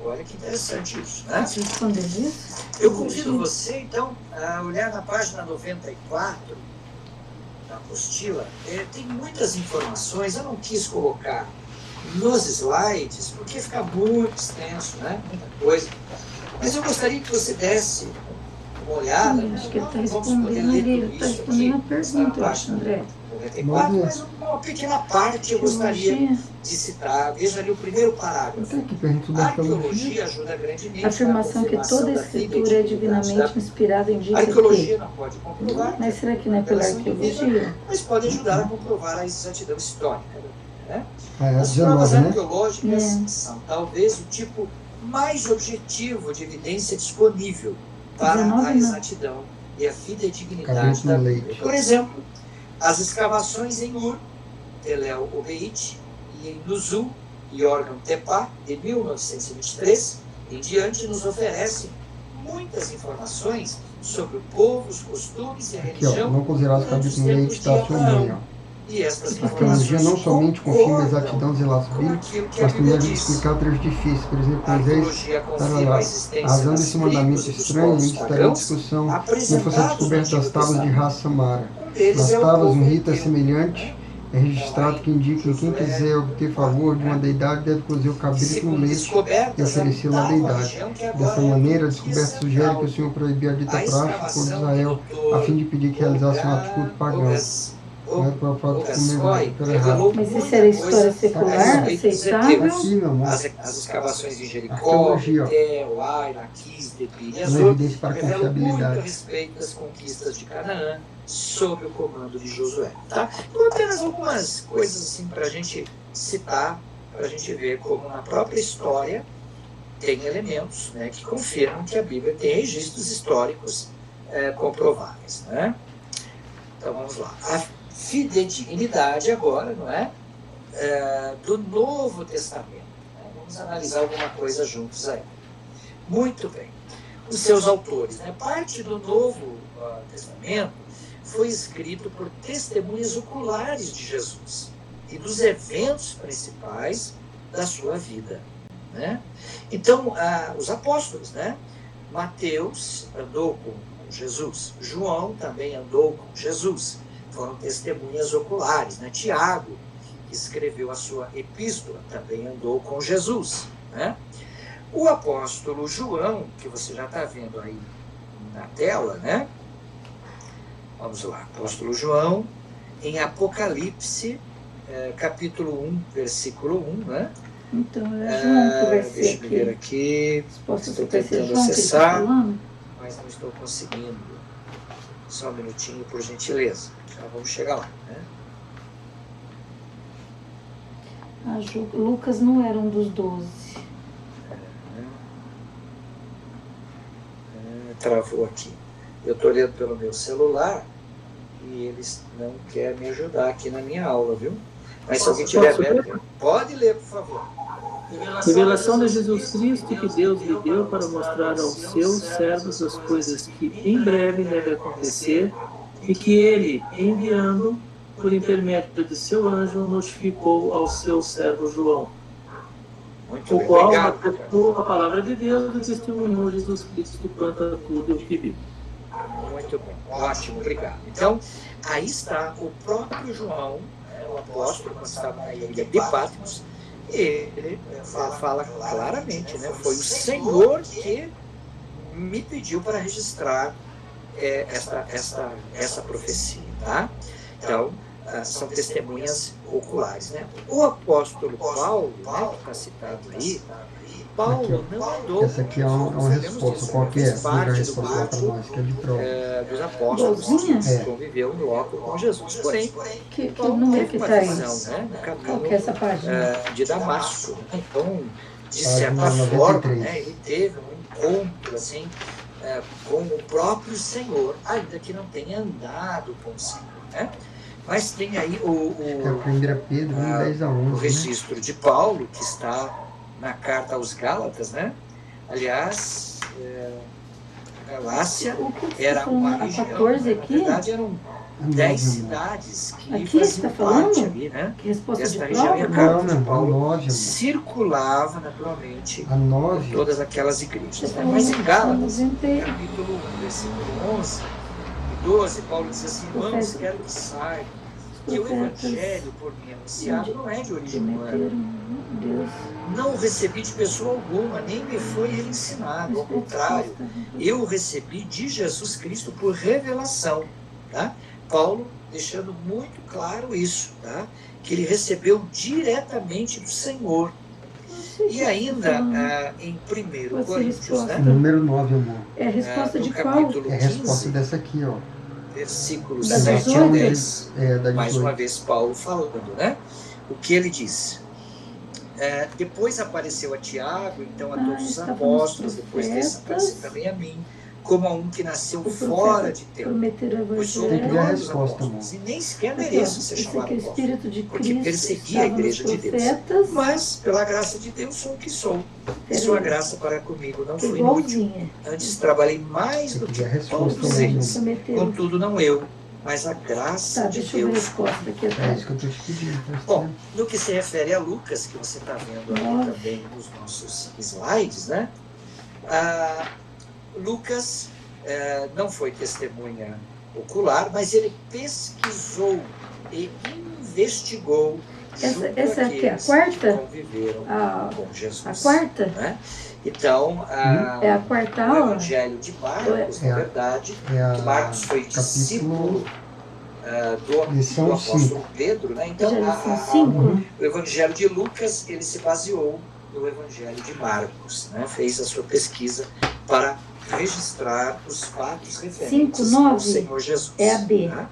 Olha que interessante isso, né? Posso responder isso? Eu convido você, então, a olhar na página 94 da apostila. Tem muitas informações, eu não quis colocar nos slides, porque fica muito extenso, né? Muita coisa. Mas eu gostaria que você desse uma olhada. Acho que ele está Vamos poder ler respondendo, tudo ele está isso respondendo a aqui. pergunta, eu acho, André. 94, mas uma pequena parte eu gostaria de citar. Veja ali o primeiro parágrafo. A arqueologia ajuda grandemente A afirmação na que toda da escritura é divinamente inspirada A indica arqueologia que... não pode comprovar, Mas será que não é pela arqueologia? mas pode ajudar a comprovar a exatidão histórica. Né? É, As provas 19, né? arqueológicas são talvez o tipo mais objetivo de evidência disponível para 19, a exatidão e a fidedignidade da Cabelo no Bíblia. leite. Por exemplo, as escavações em Ur, Telel Obeit, e em Nuzu e Órgão Tepá, de 1923 em diante, nos oferecem muitas informações sobre o povo, os costumes e a Aqui, ó, religião não considerar os durante os capítulos leite tempos de está seu mãe, Abraão. ó. E estas A arqueologia não somente confirma a exatidão dos relatos com bíblicos, aquilo que a mas também Bíblia ajuda a diz. explicar trechos difíceis. Por exemplo, A Moisés, arqueologia para confirma lá, a existência a razão das desse mandamento tribos e dos estranho povos ainda está em pagãos discussão como fosse a apresentados no descoberta das Antigo tábuas de Testamento. raça Mara. Um deles Nas é o tábuas, povo um rito hebreu. semelhante é registrado que indica que quem quiser obter favor de uma deidade deve cozer o cabrito no Segundo leite e descobertas, oferecê-lo à habitavam a deidade. região que agora Dessa é a maneira, a Turquia descoberta sugere Central. que o Senhor proibia a dita A prática por escavação Israel, do a fim de pedir que realizasse um ato de culto pagão. Não é para o fato de comer pelo errado. Mas isso era história secular, aceitável? Aqui, meu amor, As escavações em Jericó, Arqueologia, ó. Betel, Ai, Laquis, Debir e uma Azor evidência para revelam muito a confiabilidade. respeito das conquistas de Canaã sob o comando de Josué. Tá? Então, apenas algumas coisas assim para a gente citar, para a gente ver como na própria história tem elementos, né, que confirmam que a Bíblia tem registros históricos comprováveis. Né? Então vamos lá. A fidedignidade agora, não é? Do Novo Testamento. Né? Vamos analisar alguma coisa juntos aí. Muito bem. Os seus autores. Né? Parte do Novo Testamento foi escrito por testemunhas oculares de Jesus e dos eventos principais da sua vida. Né? Então, os apóstolos, né? Mateus andou com Jesus, João também andou com Jesus, foram testemunhas oculares. Né? Tiago, que escreveu a sua epístola, também andou com Jesus. Né? O apóstolo João, que você já está vendo aí na tela, né? Vamos lá, apóstolo João, em Apocalipse, capítulo 1, versículo 1, né? Então, é João que vai ser Deixa eu ver aqui. aqui, Posso estou vai ser tentando João que ele está acessar, falando? mas não estou conseguindo. Só um minutinho, por gentileza. Já vamos chegar lá, né? Lucas não era um dos 12. Travou aqui. Eu estou lendo pelo meu celular e eles não querem me ajudar aqui na minha aula, viu? Mas se alguém tiver aberto, pode ler, por favor. Revelação de Jesus Cristo que Deus lhe deu para mostrar aos seus servos as coisas que em breve devem acontecer e que ele, enviando por intermédio de seu anjo, notificou ao seu servo João, Muito o bem, qual obrigado. atestou a palavra de Deus e testemunhou Jesus Cristo quanto a tudo o que viu. Muito bem, ótimo, obrigado. Então, aí está o próprio João, o apóstolo, quando estava na ilha de Patmos, e ele fala claramente, né? Foi o Senhor que me pediu para registrar essa profecia, tá? Então, são testemunhas oculares, né? O apóstolo Paulo, né, que está citado aí, Paulo não andou. Essa aqui é uma resposta. Qual que é? Diga a resposta para nós, que é de prova. Dos apóstolos que conviveu no loco com Jesus. Porém, Que Paulo número teve que uma está aí? visão, né, no Qual que é caminho essa página? de Damasco. Então, de certa Página forma, 93. né, ele teve um encontro assim, com o próprio Senhor, ainda que não tenha andado com o Senhor, né? Mas tem aí Que é o 1 Pedro 1, 10 a 11. o registro de Paulo, que está na carta aos Gálatas, né? Aliás, Galácia O que você era está uma falando? A região, 14 né? aqui? Na verdade eram 10 cidades que Aqui você faziam está falando? parte ali, né? Que resposta de Esta região, e a prova? carta Não, de não, a Paulo 9, amor. circulava naturalmente A por 9. todas aquelas igrejas, Você né? está Mas em Gálatas, 90. capítulo 1, versículo 11 e 12, Paulo diz assim: irmãos, quero que saibam que o evangelho por mim anunciado não é de origem humana. Deus. Não o recebi de pessoa alguma, nem me foi ensinado. Ao contrário, eu o recebi de Jesus Cristo por revelação. Tá? Paulo deixando muito claro isso, tá? Que ele recebeu diretamente do Senhor. E ainda em 1 Coríntios, né? Número 9, amor. É a resposta no de qual? capítulo É a resposta 15, dessa aqui, ó. versículo Da 7 a 18? 10. Da Mais 18. uma vez Paulo falando, né? O que ele diz? Depois apareceu a Tiago, então a todos os estava nos apóstolos, depois desse apareceu profetas. também a mim, como a um que nasceu O fora profeta de tempo. prometeram o Pois sou Tem que evangelho. ver a menor dos resposta, apóstolos, e nem sequer Aqui, ó, mereço ser esse chamado aqui é o apóstolo, Espírito de porque Cristo persegui a estava nos igreja de Deus. profetas. Mas, pela graça de Deus, sou o que sou. E sua graça para comigo não foi inútil. Igualzinha. Antes trabalhei mais Tem do que que ver a resposta todos mesmo. eles. Prometeram. Contudo, não eu, mas a graça Tá, de deixa eu ver a Deus. resposta aqui É atrás. isso que eu estou te pedindo. Bom, no que se refere a Lucas, que você está vendo aqui também nos nossos slides, né? Lucas não foi testemunha ocular, mas ele pesquisou e investigou junto Essa aqui é a àqueles quarta? que conviveram A com Jesus. a quarta? Né? Então, É a quarta o aula? Evangelho de Marcos, É. na verdade, É a Marcos foi discípulo do lição apóstolo 5. Pedro, né? Então, Já lição 5? o Evangelho de Lucas, ele se baseou no Evangelho de Marcos, né? Fez a sua pesquisa para registrar os fatos referentes 5, 9 ao Senhor Jesus. é a B. Né?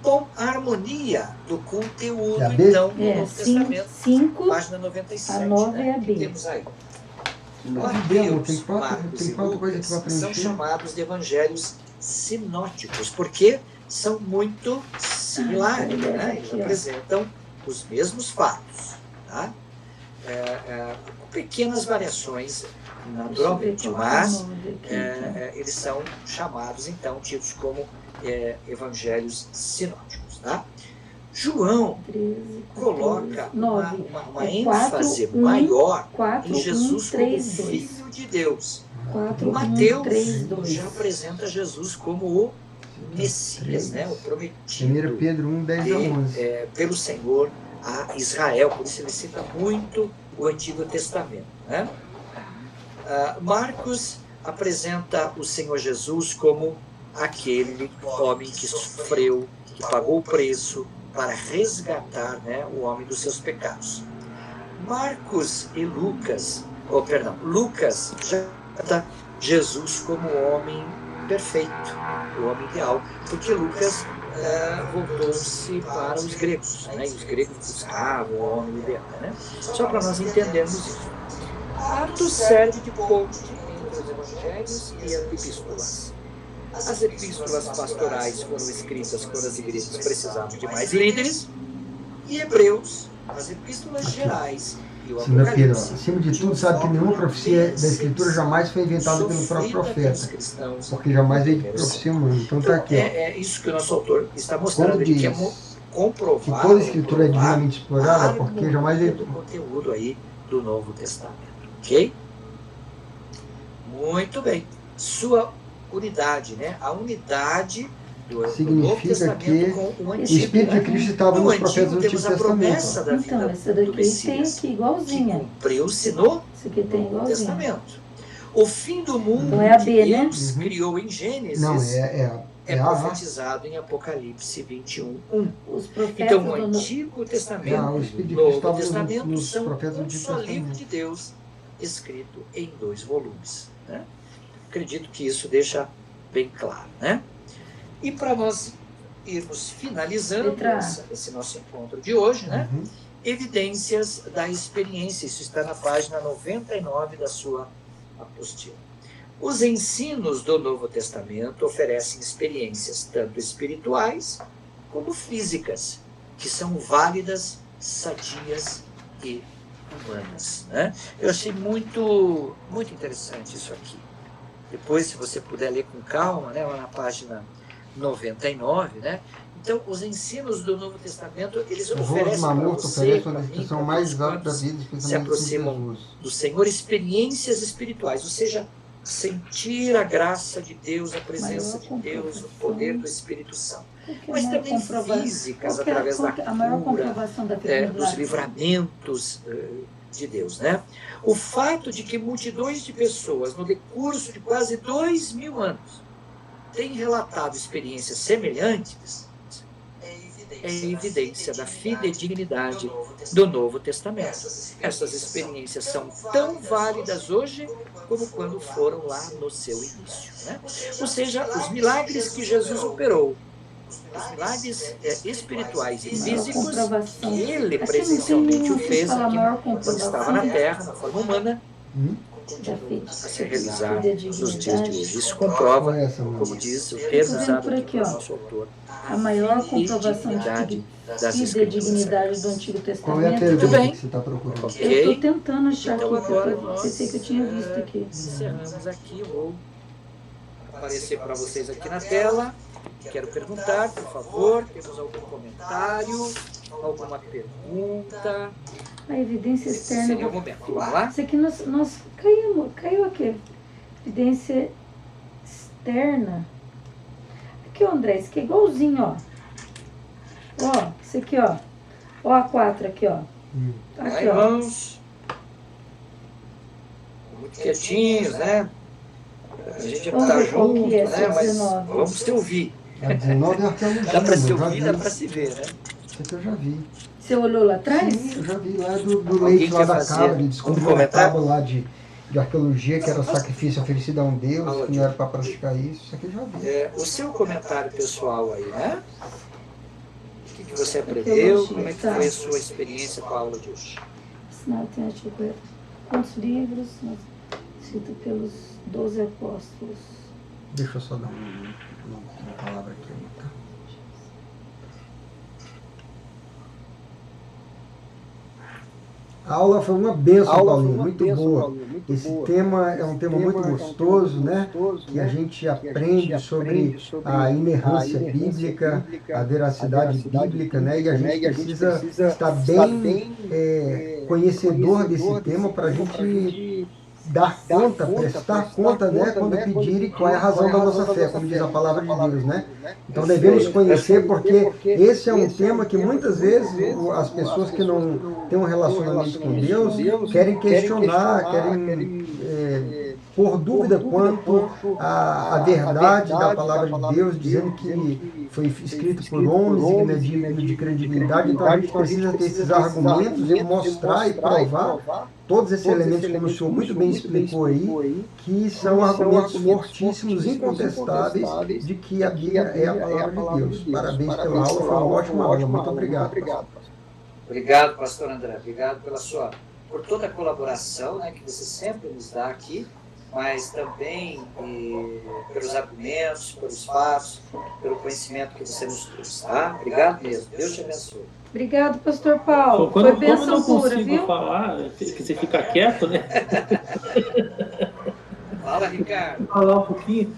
Bom, a harmonia do conteúdo, É a B? então, do É, Novo Testamento, 5, página 97, a 9 né? é a B. Que temos aí. Mateus, tem Marcos e quatro coisas Lucas que vai são preencher. chamados de evangelhos sinóticos, porque são muito similares, beleza, né? aqui, Eles ó. apresentam os mesmos fatos, tá? Com pequenas variações, naturalmente, mas eles são chamados, então, tidos como evangelhos sinóticos, tá? João 13, coloca 9. uma É ênfase 4, 1, maior 4, em Jesus 1, 3, como 2. Filho de Deus. 4, 1, Mateus 3, 2. já apresenta Jesus como o Messias, né? O 1 prometido Pedro 1, 10 a 11. pelo Senhor a Israel. Por isso ele cita muito o Antigo Testamento, né? Marcos apresenta o Senhor Jesus como aquele homem que sofreu, que pagou o preço para resgatar, né, o homem dos seus pecados. Marcos e Lucas, Lucas já trata Jesus como o homem perfeito, o homem ideal, porque Lucas voltou-se para os gregos, né, e os gregos buscavam o homem ideal, né? Só para nós entendermos isso. Atos serve de ponte entre os evangelhos e as epístolas. As epístolas pastorais foram escritas quando as igrejas precisavam de mais líderes, e Hebreus, as epístolas gerais e o Senhor Pedro, Apocalipse. acima de tudo, sabe que nenhuma profecia da Escritura jamais foi inventada pelo próprio profeta, porque jamais veio de profecia humana. Então está aqui. É isso que o nosso autor está mostrando. Quando Ele diz quer comprovar que toda a Escritura é divinamente explorada, porque jamais veio... do conteúdo aí do Novo Testamento. Ok? Muito bem. Sua unidade, né? A unidade do Novo Testamento que com o o Antigo. Espírito de Cristo estava No nos profetas do Antigo Antigo temos a promessa Testamento. da vida Então, essa do daqui tem Messias, aqui que igualzinha. cumpriu-se no Essa aqui tem Novo igualzinha. Testamento. O fim do mundo Então é a que B, né? Deus criou em Gênesis Não, é a profetizado em Apocalipse 21:1. Os profetas Então, o do Antigo Testamento o e Espírito de o Cristo Novo estava Testamento nos são profetas do um Antigo só livro Testamento. de Deus, escrito em 2 volumes. Né? Acredito que isso deixa bem claro. Né? E para nós irmos finalizando esse nosso encontro de hoje, né? Evidências da experiência. Isso está na página 99 da sua apostila. Os ensinos do Novo Testamento oferecem experiências tanto espirituais como físicas, que são válidas, sadias e humanas. Né? Eu achei muito interessante isso aqui. Depois, se você puder ler com calma, né, lá na página 99, né? Então, os ensinos do Novo Testamento, eles oferecem para você, para mim, são mais altas da vida, se aproximam do Senhor, experiências espirituais, ou seja, sentir a graça de Deus, a presença de Deus, o poder do Espírito Santo. Mas também físicas, através da cura, dos livramentos de Deus. Né? O fato de que multidões de pessoas, no decurso de quase 2000 anos, têm relatado experiências semelhantes, é evidência da fidedignidade do Novo Testamento. Essas experiências são tão válidas hoje como quando foram lá no seu início. Né? Ou seja, os milagres que Jesus operou, os milagres espirituais e físicos que ele presencialmente o fez aqui quando estava na Terra, na forma humana, continuam a se realizar nos dias de hoje. Isso comprova, como diz o termo usado aqui pelo nosso autor, a maior comprovação da fidedignidade do Antigo Testamento. Qual é a pergunta que você está procurando? Okay. Eu estou tentando achar então, aqui, agora eu pensei que eu tinha visto aqui. Encerramos aqui, vou aparecer para vocês aqui na tela. Quero perguntar, por favor, temos algum comentário, alguma pergunta? A evidência externa. Seria o momento. Vamos lá? Isso aqui nós caiu aqui. Evidência externa. Aqui, ó, André, isso aqui é igualzinho, ó. Ó, isso aqui, ó. Ó a 4 aqui, ó. Aqui, ó. Irmãos, muito quietinhos, né? A gente já está junto, né? Mas vamos se ouvir. A 19 é arqueologia. Dá para se ouvir, dá para se ver, né? Isso aqui eu já vi. Você olhou lá atrás? Sim, eu já vi lá do leite lá da cabra. Ele descobriu uma tábua lá de arqueologia, que era sacrifício oferecido a um Deus, que não era para praticar isso. Isso aqui eu já vi. O seu comentário pessoal aí, né? O que você aprendeu? Como é que foi a sua experiência com a aula de hoje? Sinal alternativo. Quantos livros? Escrito pelos 12 apóstolos. Deixa eu só dar uma palavra aqui. Tá? A aula foi uma bênção, Paulinho, muito boa. Esse tema é um tema muito gostoso, né? Que a gente aprende sobre a inerrância bíblica, a veracidade bíblica, né? E a gente precisa estar bem conhecedor desse tema para a gente dar conta, prestar conta, né, quando pedirem qual é a razão da nossa fé, como diz a palavra de Deus, né? Então devemos conhecer, porque esse é um tema que muitas vezes as pessoas que não têm um relacionamento com Deus querem questionar, querem por dúvida quanto à verdade da palavra de Deus, dizendo que foi escrito por homens e que não é digno de credibilidade. Então a gente precisa ter esses argumentos e mostrar e provar todos esses elementos, como o senhor muito bem explicou aí, que são argumentos fortíssimos, incontestáveis, de que a Bíblia é a palavra de Deus. Parabéns pela aula, foi uma ótima aula. Muito obrigado. Obrigado, pastor André. Obrigado por toda a colaboração, né, que você sempre nos dá aqui, mas também pelos argumentos, pelos fatos, pelo conhecimento que você nos trouxe, tá? Obrigado mesmo. Deus te abençoe. Obrigado, pastor Paulo. Quando, Foi bênção eu não pura, consigo viu? falar, que você fica quieto, né? Fala, Ricardo. Vou falar um pouquinho.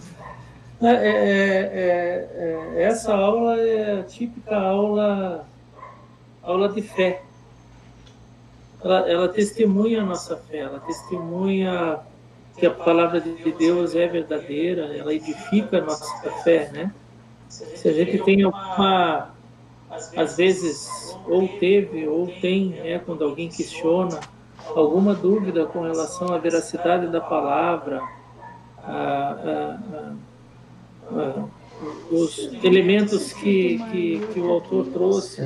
Essa aula é a típica aula de fé. Ela testemunha a nossa fé, ela testemunha que a palavra de Deus é verdadeira, ela edifica a nossa fé, né? Se a gente tem alguma, às vezes, ou teve, ou tem, quando alguém questiona, alguma dúvida com relação à veracidade da palavra, os elementos que o autor trouxe,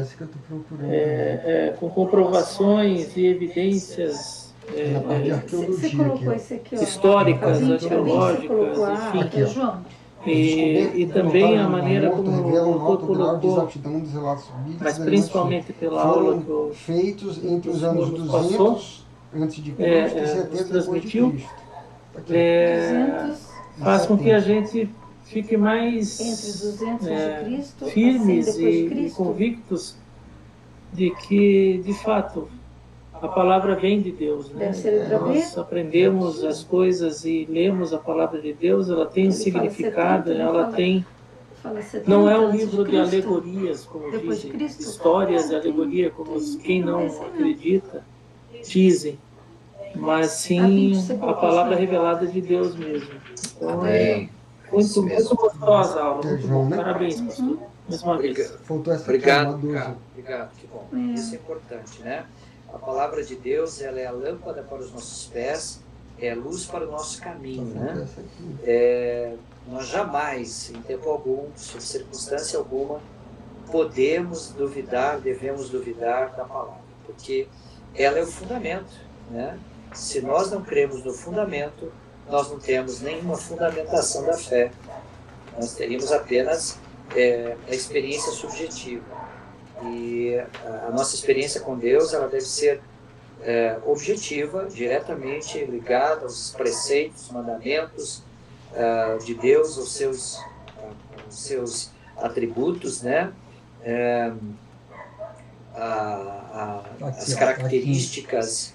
com comprovações e evidências Você colocou esse aqui, ó. históricas, Você colocou arqueológicas, enfim. João? E também a maneira como o autor colocou, mas principalmente pela aula que o feitos entre os anos nos passou, 200 antes de Cristo e 70 depois de transmitiu, Cristo. faz com que a gente fique mais Entre 200 de Cristo, firmes assim, depois de e Cristo. convictos de que, de fato, a palavra vem de Deus, né? Deve ser outra vez. Nós aprendemos as coisas e lemos a palavra de Deus, ela tem um significado, ela tem... Fala 70 Não é um antes de livro de Cristo. alegorias, como Depois de dizem, Cristo. histórias de alegoria, como quem não acredita dizem, mas sim a palavra revelada de Deus mesmo. Então é muito gostosa a aula, muito bom. Parabéns, pastor, mais uma vez. Obrigado, Ricardo. Obrigado, que bom. Isso é importante, né? A palavra de Deus, ela é a lâmpada para os nossos pés, é a luz para o nosso caminho, né? Nós jamais, em tempo algum, sob circunstância alguma, podemos duvidar, devemos duvidar da palavra, porque ela é o fundamento, né? Se nós não cremos no fundamento, nós não temos nenhuma fundamentação da fé. Nós teríamos apenas a experiência subjetiva. E a nossa experiência com Deus, ela deve ser objetiva, diretamente ligada aos preceitos, mandamentos de Deus, aos seus atributos, né? As características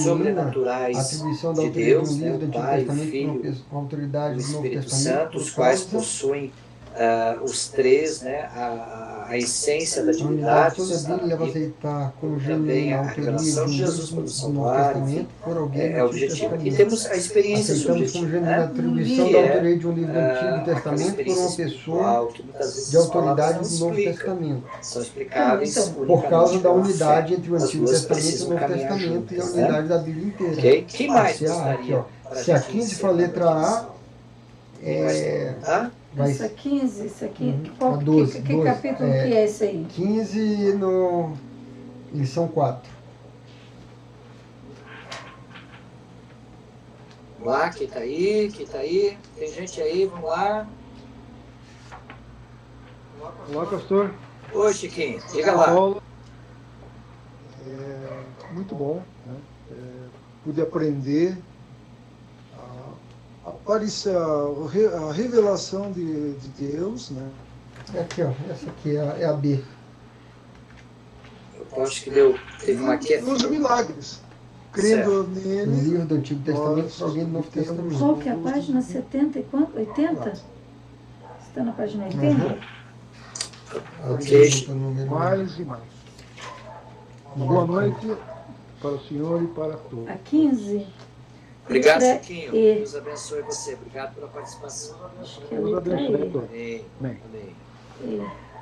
sobrenaturais de Deus, né? O Pai, o Filho, o Espírito Santo, os quais possuem os três, né? A essência da divindade, e também a revelação de Jesus como Salvador, enfim, é o objetivo. E temos a experiência subjetiva, né? Que é a experiência espiritual, que muitas vezes de autoridade as do Novo palavras Testamento. são explicáveis Por causa da unidade entre o As Antigo duas Testamento e o precisam Novo caminhar Testamento e a juntas, unidade né? da Bíblia inteira. Ok? Quem mais Se a, gostaria? se a 15 for letra A, vai Essa 15, isso aqui, a 12, que capítulo que é esse aí? 15 no lição 4. Vamos lá, quem tá aí? Tem gente aí, vamos lá. Olá, pastor. Oi, Chiquinho, diga lá. Aula. Muito bom, né? Pude aprender a revelação de Deus, né? Aqui, ó, essa aqui é a B. Eu acho que teve uma queda. Os milagres. Crendo No nele. livro do Antigo Testamento para alguém do Novo Testamento. Qual que é a página 70 e quanto? 80? Está na página 80? Ok. Mais e mais. Boa noite para o senhor e para todos. A 15? Obrigado, Letra Chiquinho. E. Deus abençoe você. Obrigado pela participação. Acho que é Deus letra abençoe a E. todos. Amém. Amém.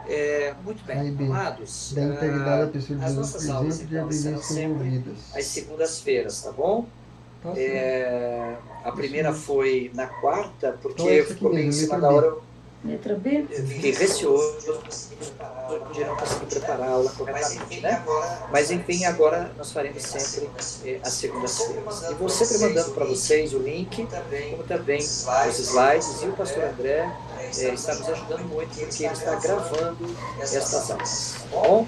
E. Muito bem, Aí, B. amados. Da integridade da pessoa de as Deus, nossas por aulas, exemplo, de então, serão habilidades sempre desenvolvidas. às segundas-feiras, tá bom? A primeira foi na quarta, porque Então, essa aqui ficou bem em mesmo, cima letra da B. hora. Letra B? Eu fiquei receoso de não conseguir preparar a aula corretamente, né? Mas, enfim, agora nós faremos sempre as segundas-feiras. E vou sempre mandando para vocês o link, como também os slides. E o pastor André está nos ajudando muito, porque ele está gravando estas aulas. Tá bom?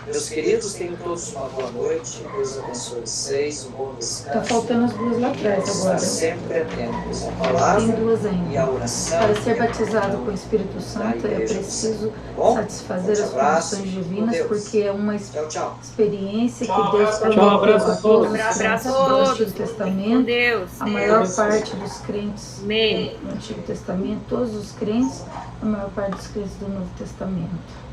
Meus queridos, tenham todos uma boa noite. Deus abençoe vocês, um bom descanso. Está faltando as duas lá atrás Está agora. sempre atentos à Tem palavra duas e à ainda. oração. Para ser batizado com o Espírito Santo é preciso satisfazer as condições divinas, porque é uma Tchau, tchau. experiência que Deus Tchau, promoveu abraço a todos. Abraço a do todos. Antigo Com Testamento. Deus. A maior parte dos crentes Amém. no Antigo Testamento, todos os crentes, a maior parte dos crentes do Novo Testamento.